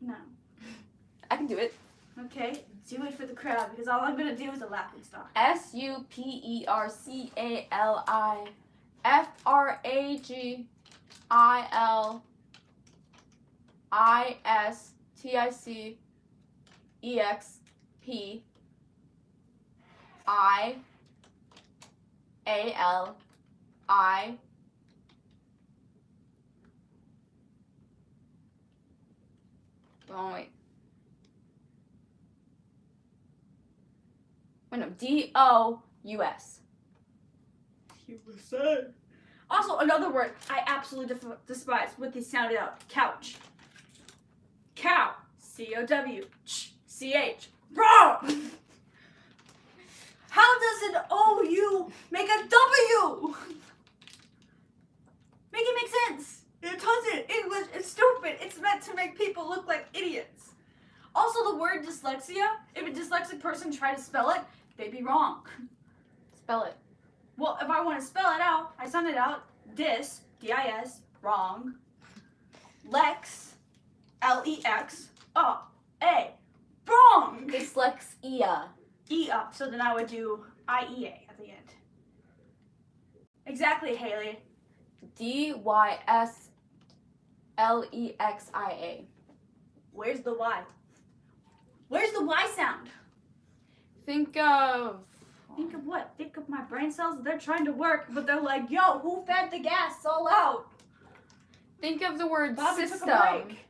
C: No.
A: I can do it.
C: Okay, do it for the crowd because all I'm gonna do is a laughing stock.
A: Supercalifragilisticexpialidocious. Oh, wait. Wait, no. D-O-U-S.
C: USA. Also, another word I absolutely despise with the sounded out. Couch. Cow. C-O-W-C-H. Wrong! How does an O-U make a W? Make it make sense. It doesn't. English is stupid. It's meant to make people look like idiots. Also, the word dyslexia, if a dyslexic person tried to spell it, they'd be wrong.
A: Spell it.
C: Well, if I want to spell it out, I sound it out. Dis, D-I-S, wrong. Lex, L-E-X, A, wrong.
A: Dyslexia.
C: E-up, so then I would do I-E-A at the end. Exactly, Haley.
A: D-Y-S-L-E-X-I-A.
C: Where's the Y? Where's the Y sound?
A: Think of...
C: Think of what? Think of my brain cells. They're trying to work, but they're like, yo, who fed the gas? All out.
A: Think of the word
C: Bobby
A: system.
C: took a break.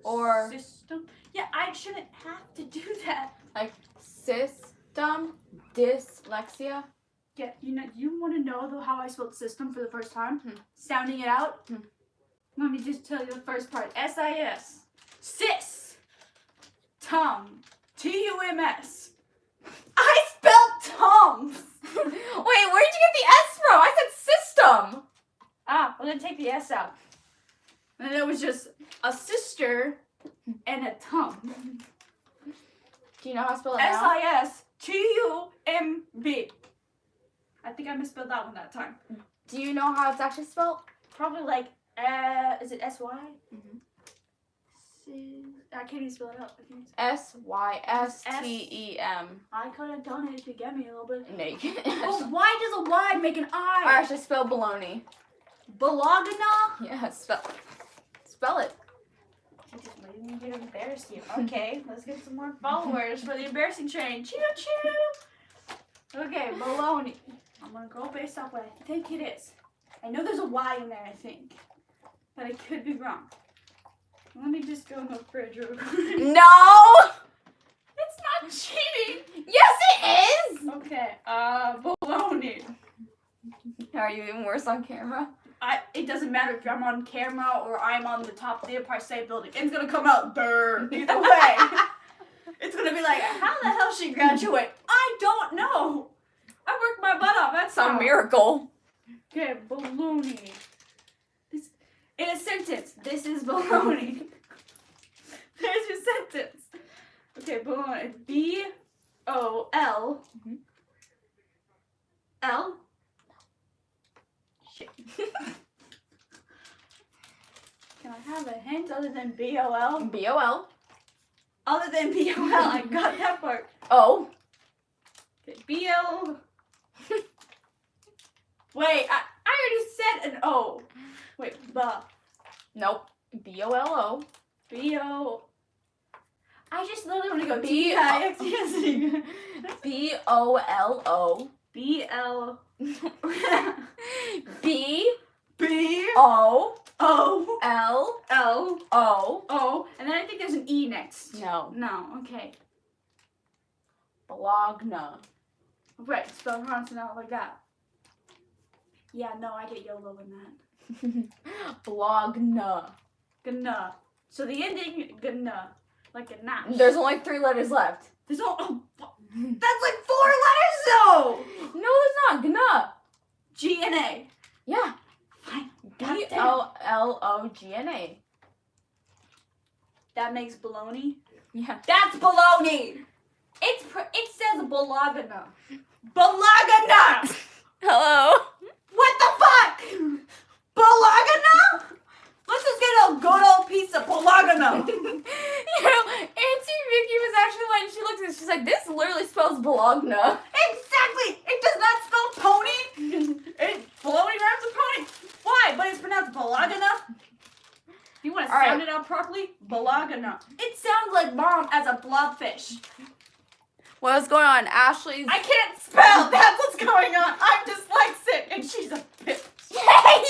A: Or
C: System? Yeah, I shouldn't have to do that.
A: like System. Dyslexia.
C: Yeah, you want to know though how I spelled system for the first time? Sounding it out? Let me just tell you the first part. S-I-S. Sis. Tum. T-U-M-S. I spelled Tums.
A: Wait, where'd you get the S from? I said system.
C: Well then take the S out. And it was just a sister and a tum.
A: Do you know how to spell it now?
C: S-I-S-T-U-M-B. I think I misspelled that one that time.
A: Do you know how it's actually spelled?
C: Probably like, is it S-Y? I can't even spell it out.
A: S-Y-S-T-E-M.
C: I could have done it if you get me a little bit.
A: No, you can't.
C: Oh, why does a Y make an I?
A: I actually spell baloney.
C: Bologna?
A: Yeah, spell it.
C: I just waiting to get embarrassed you. Okay, let's get some more followers for the embarrassing train. Choo choo. Okay, baloney. I'm gonna go based off what I think it is. I know there's a Y in there, I think, but I could be wrong. Let me just go in the fridge real quick.
A: No!
C: It's not cheating.
A: Yes, it is!
C: Okay, baloney.
A: Are you even worse on camera?
C: It doesn't matter if I'm on camera or I'm on the top of the Empire State Building. It's gonna come out there. Either way. It's gonna be like, how the hell she graduate? I don't know. I worked my butt off. That's
A: Some
C: how.
A: miracle.
C: Okay, baloney. This, in a sentence, this is baloney. There's your sentence. Okay, baloney. B-O-L. L. Shit. Can I have a hint other than B-O-L?
A: B-O-L.
C: Other than B-O-L, I got that part.
A: O.
C: Okay, B-L. Wait, I already said an O. Wait,
A: Nope. B-O-L-O.
C: B-O. I just literally want to go
A: B-
C: T-I-X-E-S.
A: B-O-L-O.
C: B-L.
A: B.
C: B.
A: O.
C: O.
A: L.
C: L.
A: O.
C: O. And then I think there's an E next.
A: No.
C: No, okay.
A: Bologna.
C: Right, spell pronouncing out like that. Yeah, no, I get YOLO in that.
A: Bologna.
C: Gonna. So the ending, gonna. Like a notch.
A: There's only 3 letters left.
C: There's no. Oh, that's like 4 letters though!
A: No, there's not. Gna.
C: G and A.
A: Yeah.
C: Fine.
A: B-O-L-O-G-N-A.
C: That makes baloney.
A: Yeah.
C: That's baloney! It says bologna. Bologna!
A: Hello.
C: What the fuck? Bologna? Let's just get a good old piece of bologna.
A: You know, Auntie Vicky was actually like, she looked at it, she's like, this literally spells Bologna.
C: Exactly! It does not spell pony. Bologna rhymes with pony. Why? But it's pronounced bologna. You want to
A: All
C: sound
A: right.
C: it out properly? Bologna. It sounds like mom as a blobfish.
A: What's going on? Ashley's.
C: I can't spell. That's what's going on. I'm dyslexic, and she's a bitch.
A: Yay!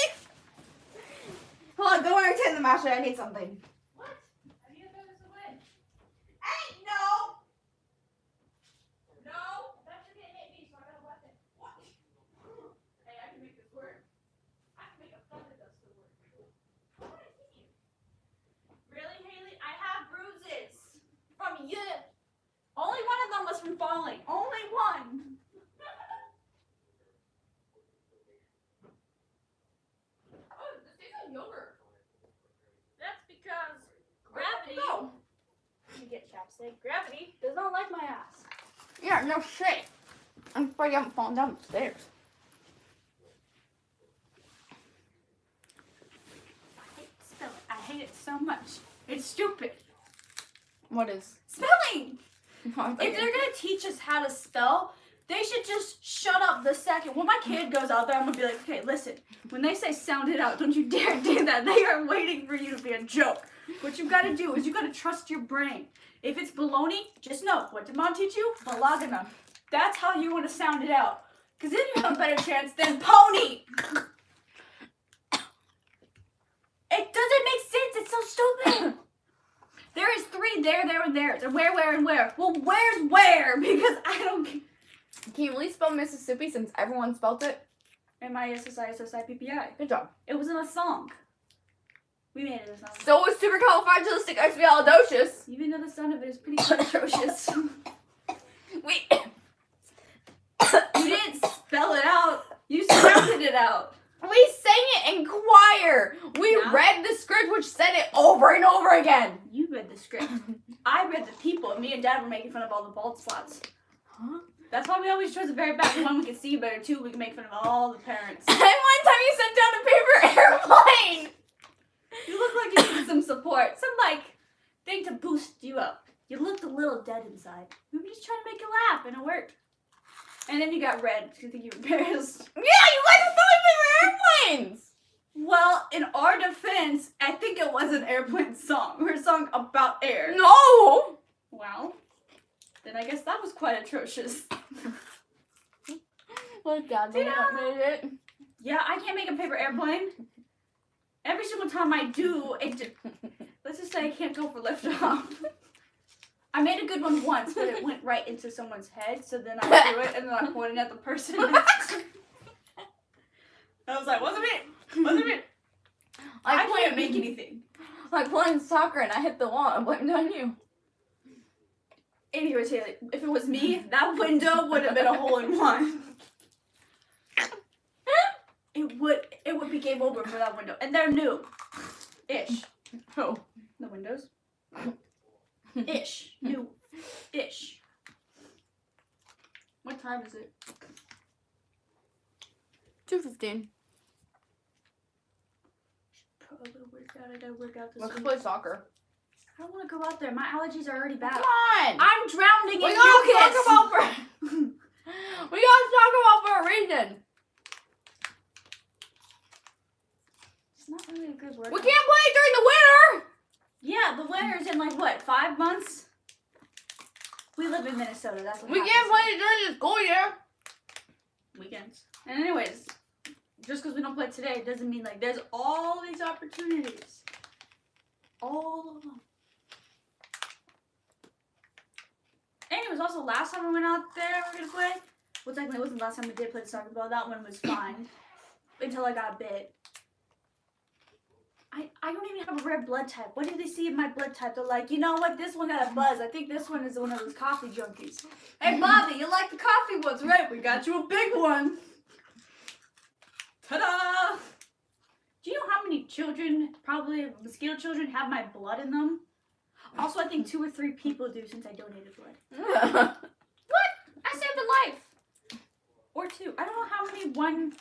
A: Hold on, go entertain them, Ashley. I need something.
C: What? Have you thrown this away?
A: Hey, no!
C: No. That should hit me, so I got a weapon. What? Hey, I can make this work. I can make a thunder duster work. How would I hit you? Really, Haley? I have bruises from you. Only one of them was from falling. Only one.
A: Oh, this tastes like yogurt.
C: That's because gravity. You get chapstick. Gravity does not like my ass.
A: Yeah, no shit. I'm afraid you haven't fallen down the stairs.
C: I hate spelling. I hate it so much. It's stupid.
A: What is?
C: Spelling. If they're gonna teach us how to spell, they should just shut up the second. When my kid goes out there, I'm gonna be like, okay, listen. When they say sound it out, don't you dare do that. They are waiting for you to be a joke. What you gotta do is you gotta trust your brain. If it's baloney, just know. What did mom teach you? Bologna. That's how you want to sound it out. Because then you have a better chance than pony. It doesn't make sense. It's so stupid. There is 3 there, and there. And where, and where? Well, where's where? Because I don't.
A: Can you really spell Mississippi since everyone spelled it?
C: MISSISSIPPI.
A: Good job.
C: It was in a song. We made it a song.
A: So was supercalifragilisticexpialidocious.
C: Even though the sound of it is pretty atrocious.
A: Wait.
C: You didn't spell it out. You sounded it out.
A: We sang it in choir. We
C: Yeah.
A: read the script, which said it over and over again.
C: You read the script. I read the people, and me and Dad were making fun of all the bald spots.
A: Huh?
C: That's why we always chose the very back. One, we could see better. 2, we can make fun of all the parents.
A: And one time you sent down a paper airplane.
C: You look like you needed some support. Some, thing to boost you up. You looked a little dead inside. We were just trying to make you laugh, and it worked. And then you got red because you think you were embarrassed.
A: Yeah, you like to throw paper airplanes.
C: Well, in our defense, I think it was an airplane song. Or a song about air.
A: No.
C: Well, then I guess that was quite atrocious.
A: Well, God, they not made it.
C: Yeah, I can't make a paper airplane. Every single time I do, let's just say I can't go for liftoff. I made a good one once, but it went right into someone's head, so then I threw it, and then I pointed at the person. I was like, wasn't it? Wasn't it? I can't make anything.
A: Like playing soccer and I hit the wall. I blamed it on you.
C: Anyways, Haley, if it was me, that window would have been a hole in one. It would be game over for that window. And they're new. Ish.
A: Oh.
C: The windows. Ish. New. Ish. What time is it?
A: 2:15.
C: Probably work out. I gotta work out this
A: Let's
C: week.
A: play soccer.
C: I don't want to go out there. My allergies are already bad.
A: Come on.
C: I'm drowning
A: We
C: in
A: gotta
C: mucus.
A: talk about for. We gotta talk about for a reason.
C: It's not really a good word.
A: We can't play during the winter.
C: Yeah, the winter's in 5 months? We live in Minnesota. That's what
A: We
C: happens.
A: can't play it during the school year.
C: Weekends. And anyways, just because we don't play today doesn't mean there's all these opportunities. All of them. Anyways, also last time we went out there, we were gonna play. Well, technically, it wasn't the last time we did play the soccer ball. That one was fine until I got bit. I don't even have a red blood type. What did they see in my blood type? They're like, you know what? This one got a buzz. I think this one is one of those coffee junkies. Hey, Bobby, you like the coffee ones, right? We got you a big one. Ta-da! Do you know how many children, probably mosquito children, have my blood in them? Also, I think 2 or 3 people do since I donated blood. What? I saved a life. Or 2. I don't know how many one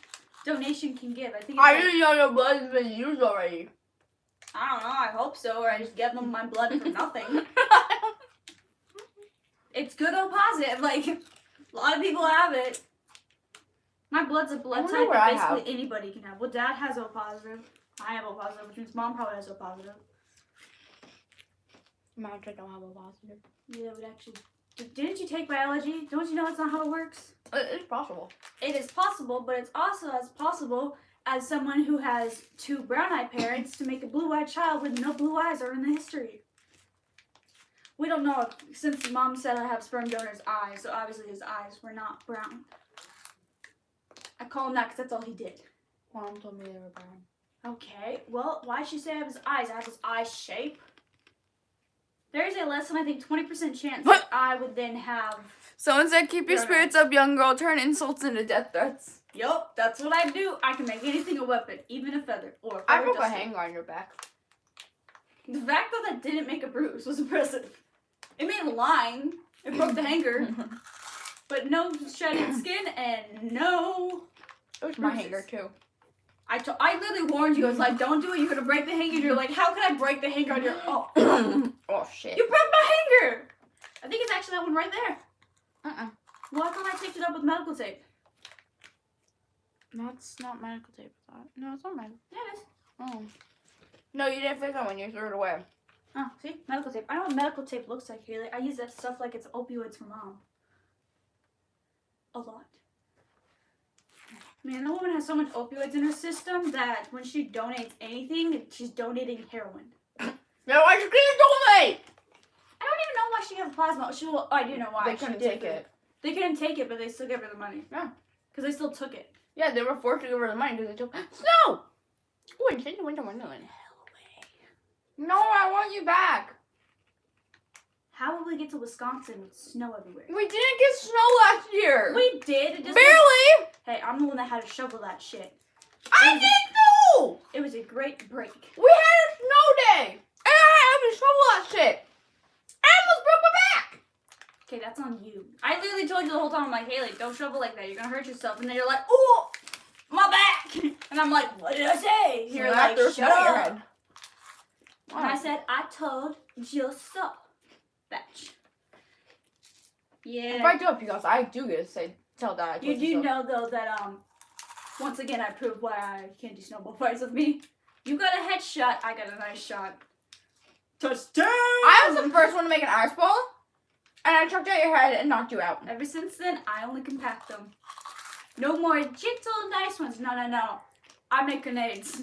C: donation can give. I think it's
A: I didn't know your blood has been used already.
C: I don't know. I hope so. Or I just give them my blood for nothing. It's good O positive. A lot of people have it. My blood's a blood
A: I wonder
C: type
A: what
C: that
A: I
C: basically
A: have.
C: anybody can have. Well, Dad has O positive. I have O positive, which means Mom probably has O positive.
A: Mine don't have a positive.
C: Yeah, it would actually. Didn't you take biology? Don't you know that's not how it works?
A: It's possible.
C: It is possible, but it's also as possible as someone who has 2 brown-eyed parents to make a blue-eyed child with no blue eyes or in the history. We don't know since Mom said I have sperm donor's eyes, so obviously his eyes were not brown. I call him that because that's all he did.
A: Mom told me they were brown.
C: Okay, well, why'd she say I have his eyes? I have his eye shape. There is a less than, I think, 20% chance that I would then have...
A: Someone said, keep your
C: Right.
A: spirits up, young girl. Turn insults into death threats.
C: Yup, that's what I do. I can make anything a weapon, even a feather. Or a
A: I
C: feather
A: broke a
C: duster.
A: hanger on your back.
C: The fact that that didn't make a bruise was impressive. It made a line. It broke the hanger. But no shedded skin and no...
A: It was my
C: bruises.
A: hanger, too.
C: I literally warned you. I was like, don't do it. You're going to break the hanger. And you're like, how can I break the hanger on your... Oh,
A: Oh, shit.
C: you broke my hanger. I think it's actually that one right there.
A: Uh-uh.
C: Well, I thought I taped it up with medical tape.
A: That's not medical tape. No, it's not medical.
C: Yeah, it is.
A: Oh. No, you didn't fix that when you threw it away.
C: Oh, see? Medical tape. I know what medical tape looks like, Haley. I use that stuff like it's opioids for Mom. A lot. Man, the woman has so much opioids in her system that when she donates anything, she's donating heroin.
A: No, I just can't late.
C: I don't even know why she got plasma. I do know why.
A: They couldn't take it.
C: They couldn't take it, but they still gave her the money.
A: Yeah.
C: Because they still took it.
A: Yeah, they were forced to give her the money because they took snow. Oh, and change the winter wonderland. Hell away. No, I want you back.
C: How will we get to Wisconsin with snow everywhere?
A: We didn't get snow last year.
C: We did. It just
A: Barely.
C: Hey, I'm the one that had to shovel that shit.
A: I didn't know.
C: It was a great break.
A: We had a snow day, and I had to shovel that shit. I almost broke my back.
C: Okay, that's on you. I literally told you the whole time, I'm like, Haley, don't shovel like that. You're gonna hurt yourself. And then you're like, oh, my back. And I'm like, what did I say? You're like, shut up. And I said, I told you so. Bitch. Yeah.
A: If I do it, because I do get to say, tell Dad I told
C: You do
A: so.
C: know though that once again I proved why I can't do snowball fights with me. You got a headshot, I got a nice shot. Touchdown!
A: I was the first one to make an ice ball, and I chucked at your head and knocked you out.
C: Ever since then, I only compact them. No more gentle, nice ones. No, no, no. I make grenades.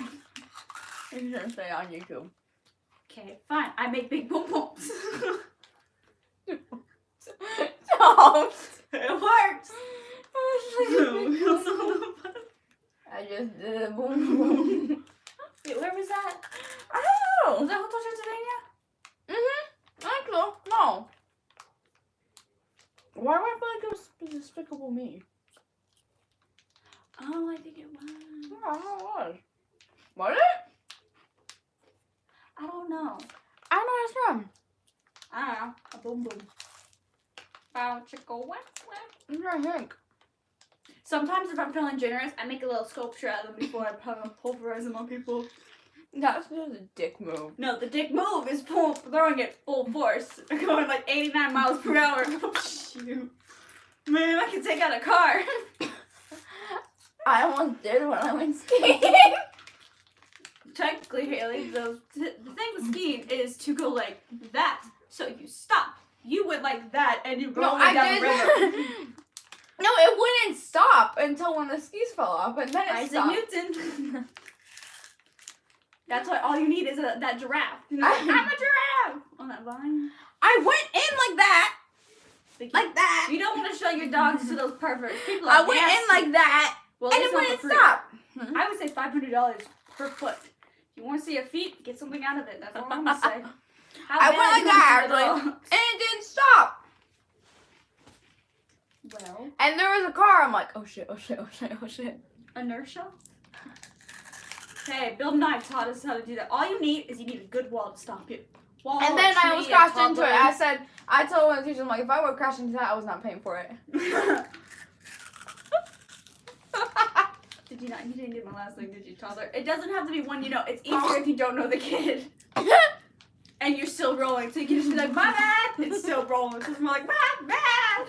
A: You shouldn't say on YouTube.
C: Okay, fine. I make big boom booms.
A: Don't.
C: It works.
A: I just did a boom boom.
C: Wait, where was that?
A: I don't
C: Was
A: know.
C: that Hotel Transylvania?
A: Actually, no. Why do I feel like it was Despicable Me?
C: Oh, I think it was.
A: Yeah, I don't know what it was. Was it?
C: I don't know.
A: I don't know what it's from.
C: I don't know. A boom boom. Bow chicka whack whack.
A: I'm trying to think.
C: Sometimes if I'm feeling generous, I make a little sculpture out of them before I pulverize them on people.
A: That's just a dick move.
C: No, the dick move is throwing it full force. Going like 89 miles per hour. Oh, shoot. Man, I can take out a car.
A: I almost did when I went skiing.
C: Technically, Haley, the thing with skiing is to go like that. So you stop. You went like that and you roll down the river.
A: No, it wouldn't stop until when the skis fell off, and then it
C: Isaac
A: stopped.
C: Newton. That's why all you need is that giraffe. You know,
A: I'm
C: I'm a giraffe on that vine.
A: I went in like that. Like that.
C: You don't want to show your dogs to those perverts. People
A: I
C: are
A: went
C: nasty.
A: in like that,
C: Well,
A: and
C: it's
A: it
C: not
A: wouldn't
C: for free.
A: stop.
C: I would say $500 per foot. If you want to see a feet, get something out of it. That's all I'm gonna say. How
A: I
C: bad
A: went like
C: you
A: that,
C: want to see
A: like,
C: the
A: and it didn't stop.
C: dogs? Well,
A: And there was a car. I'm like, oh shit, oh shit, oh shit, oh shit.
C: inertia. Hey, Bill Nye taught us how to do that. All you need is a good wall to stop you. Wall,
A: And then I
C: tree,
A: almost
C: a
A: crashed into it.
C: toddler.
A: I told one of the teachers, I'm like, if I would crash into that, I was not paying for it.
C: Did you not? You didn't do my last thing, did you, toddler? It doesn't have to be one you know. It's easier if you don't know the kid. And you're still rolling, so you can just be like, my bad. It's still rolling. It's just more like, my bad.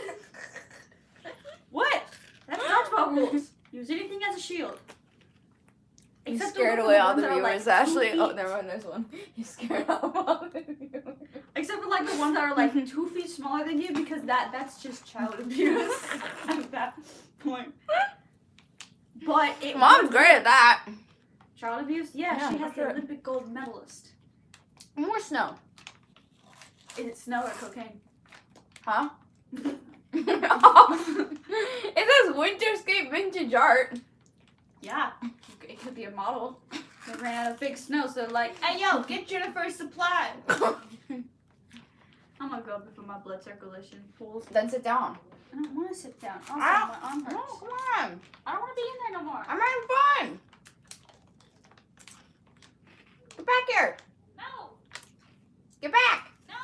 C: What? That's dodgeball rules. Use anything as a shield.
A: You
C: Except
A: scared
C: the
A: away all
C: ones
A: the
C: that are, like,
A: viewers,
C: 2
A: Ashley. Oh,
C: feet.
A: never mind, there's one. You scared off all the viewers.
C: Except for like the ones that are like 2 feet smaller than you, because that's just child abuse at that point. But it
A: Mom's
C: would-
A: great at that.
C: Child abuse? Yeah,
A: Yeah,
C: she has
A: for
C: the
A: sure.
C: Olympic gold medalist.
A: More snow.
C: Is it snow or cocaine?
A: Huh? It says winter skate vintage art.
C: Yeah, it could be a model. They ran out of fake snow, so they're like, hey yo, get Jennifer's supply. I'm gonna go up for my blood circulation pools.
A: Then sit down.
C: I don't want to sit down. Also,
A: Ah.
C: my arm hurts.
A: Oh, come on.
C: I don't want to be in there no more.
A: I'm having fun. Get back here.
C: No,
A: Get back.
C: no,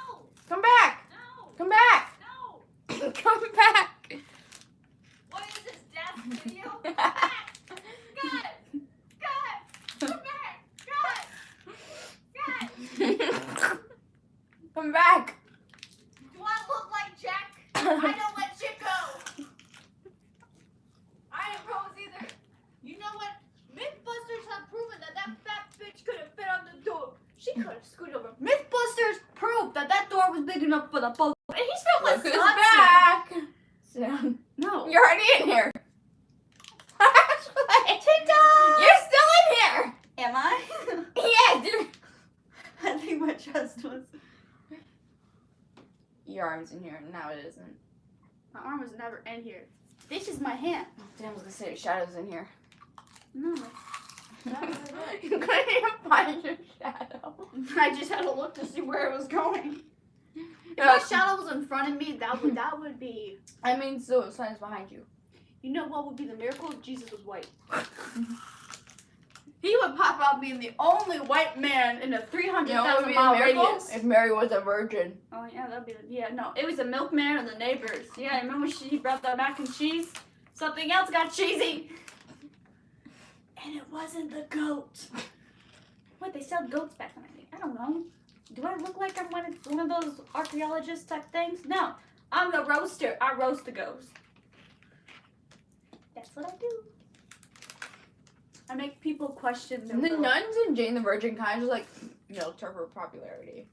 A: Come back.
C: no,
A: Come back.
C: no.
A: Come back.
C: What is this, death video? Come back. Good. Good. Come back. Good. Good.
A: Come back.
C: Do I look like Jack? I don't let shit go. I ain't pros either. You know what? Mythbusters have proven that fat bitch couldn't fit on the door. She could have scooted over. Mythbusters proved that door was big enough for the both. And he's still
A: Look
C: like
A: who's back. Sit down.
C: No.
A: You're already in here. Ashley.
C: TikTok.
A: You're still in here.
C: Am I?
A: Yeah, dude.
C: I think my chest was.
A: Your arm's in here, and now it isn't.
B: My arm was never in here. This is my hand.
A: Damn, I was gonna say your shadow's in here.
B: No.
A: You couldn't even find your shadow.
B: I just had to look to see where it was going. If
A: Yeah.
B: my shadow was in front of me, that would be.
A: I mean, so the sun is behind you.
B: You know what would be the miracle if Jesus was white? He would pop out being the only white man in a
A: You know what would
B: 300,000
A: be
B: mile
A: the miracle?
B: radius.
A: If Mary was a virgin.
B: Oh yeah, that'd be no. It was the milkman and the neighbors. Yeah, remember when she brought that mac and cheese? Something else got cheesy. And it wasn't the goat. What, they sell goats back then, I think. I don't know. Do I look like I'm one of those archaeologist type things? No. I'm the roaster. I roast the goats. That's what I do. I make people question their
A: The
B: will.
A: nuns and Jane the Virgin kind of just like milked her for popularity.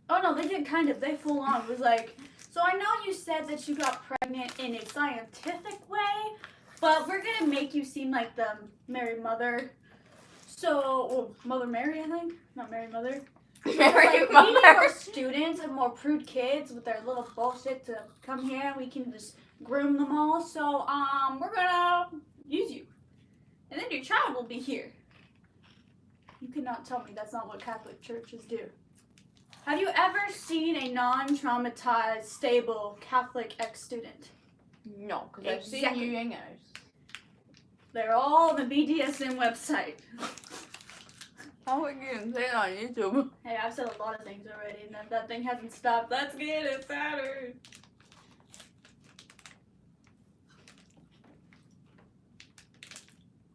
B: Oh no, they did kind of. They full on was like, so I know you said that you got pregnant in a scientific way, but we're gonna make you seem like the Mary Mother. So, well, Mother Mary, I think, not Mary Mother.
A: Mary
B: Like, we need
A: Mother.
B: more students and more prude kids with their little bullshit to come here, and we can just groom them all. So, we're gonna use you, and then your child will be here. You cannot tell me that's not what Catholic churches do. Have you ever seen a non-traumatized, stable Catholic ex-student?
A: No, because I've seen
B: Exactly.
A: you youngers.
B: They're all on the BDSM website.
A: How are you gonna say it on YouTube?
B: Hey, I've said a lot of things already, and that thing hasn't stopped. Let's get it Saturn.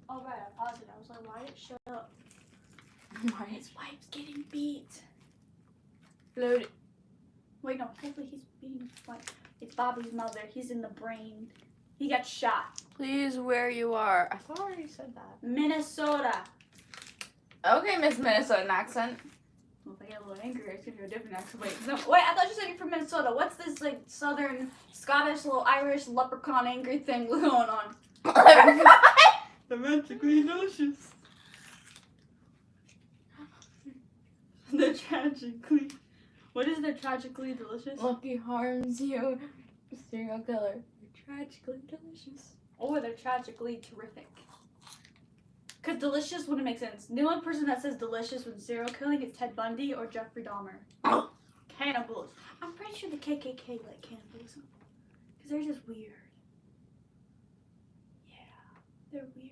B: Oh right, I paused it. I was like, why did it shut up?
A: Why?
B: His wife's getting beat.
A: Load it.
B: Wait, no, hopefully he's beating his wife. It's Bobby's mother. He's in the brain. He got shot.
A: Please, where you are. I thought I already said that.
B: Minnesota.
A: Okay, Miss Minnesotan accent.
B: Well, if I get a little angry, it's gonna be a different accent. Wait, no, wait, I thought you said you're from Minnesota. What's this, like, southern, Scottish, little Irish, leprechaun angry thing going on? Romantically delicious. They're tragically. What is the tragically delicious?
A: Lucky harms you, serial killer. You're tragically delicious.
B: Or they're tragically terrific. Because delicious wouldn't make sense. The only person that says delicious when serial killing is Ted Bundy or Jeffrey Dahmer.
A: Oh.
B: Cannibals. I'm pretty sure the KKK like cannibalism. Because they're just weird. Yeah, they're weird.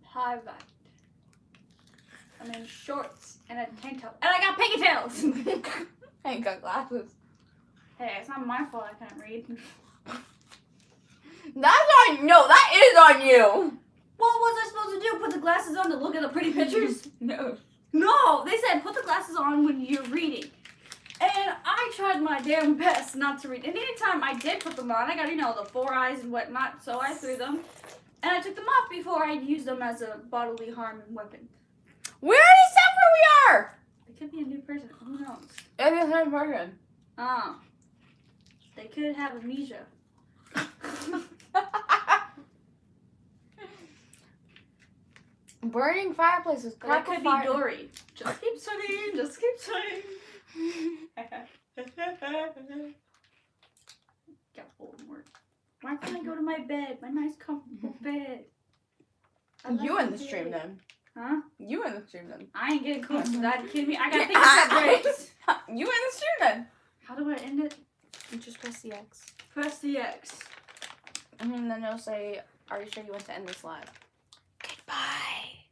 B: High vibe. I'm in shorts and a tank top. And I got pigtails!
A: I ain't got glasses.
B: Hey, it's not my fault I can't read.
A: That's on no, that is on you.
B: What was I supposed to do? Put the glasses on to look at the pretty pictures?
A: No.
B: No, they said put the glasses on when you're reading. And I tried my damn best not to read. And anytime I did put them on, I got, the 4 eyes and whatnot, so I threw them. And I took them off before I used them as a bodily harm weapon.
A: We already said where we are.
B: They could be a new person. Who knows?
A: It's the same person.
B: They could have amnesia.
A: Burning fireplaces.
B: Or that
A: Crackle
B: could
A: fire.
B: be Dory. Just keep swimming, just keep swimming. Got Voldemort. Why can't I go to my bed? My nice comfortable bed. I like
A: You
B: my
A: in the stream
B: bed.
A: then.
B: Huh?
A: You in the stream then.
B: I ain't getting close to that. Are you kidding me? I got things that breaks.
A: You in the stream then.
B: How do I end it?
A: You just press the X.
B: Press the X.
A: And then it'll say, are you sure you want to end this live? Goodbye.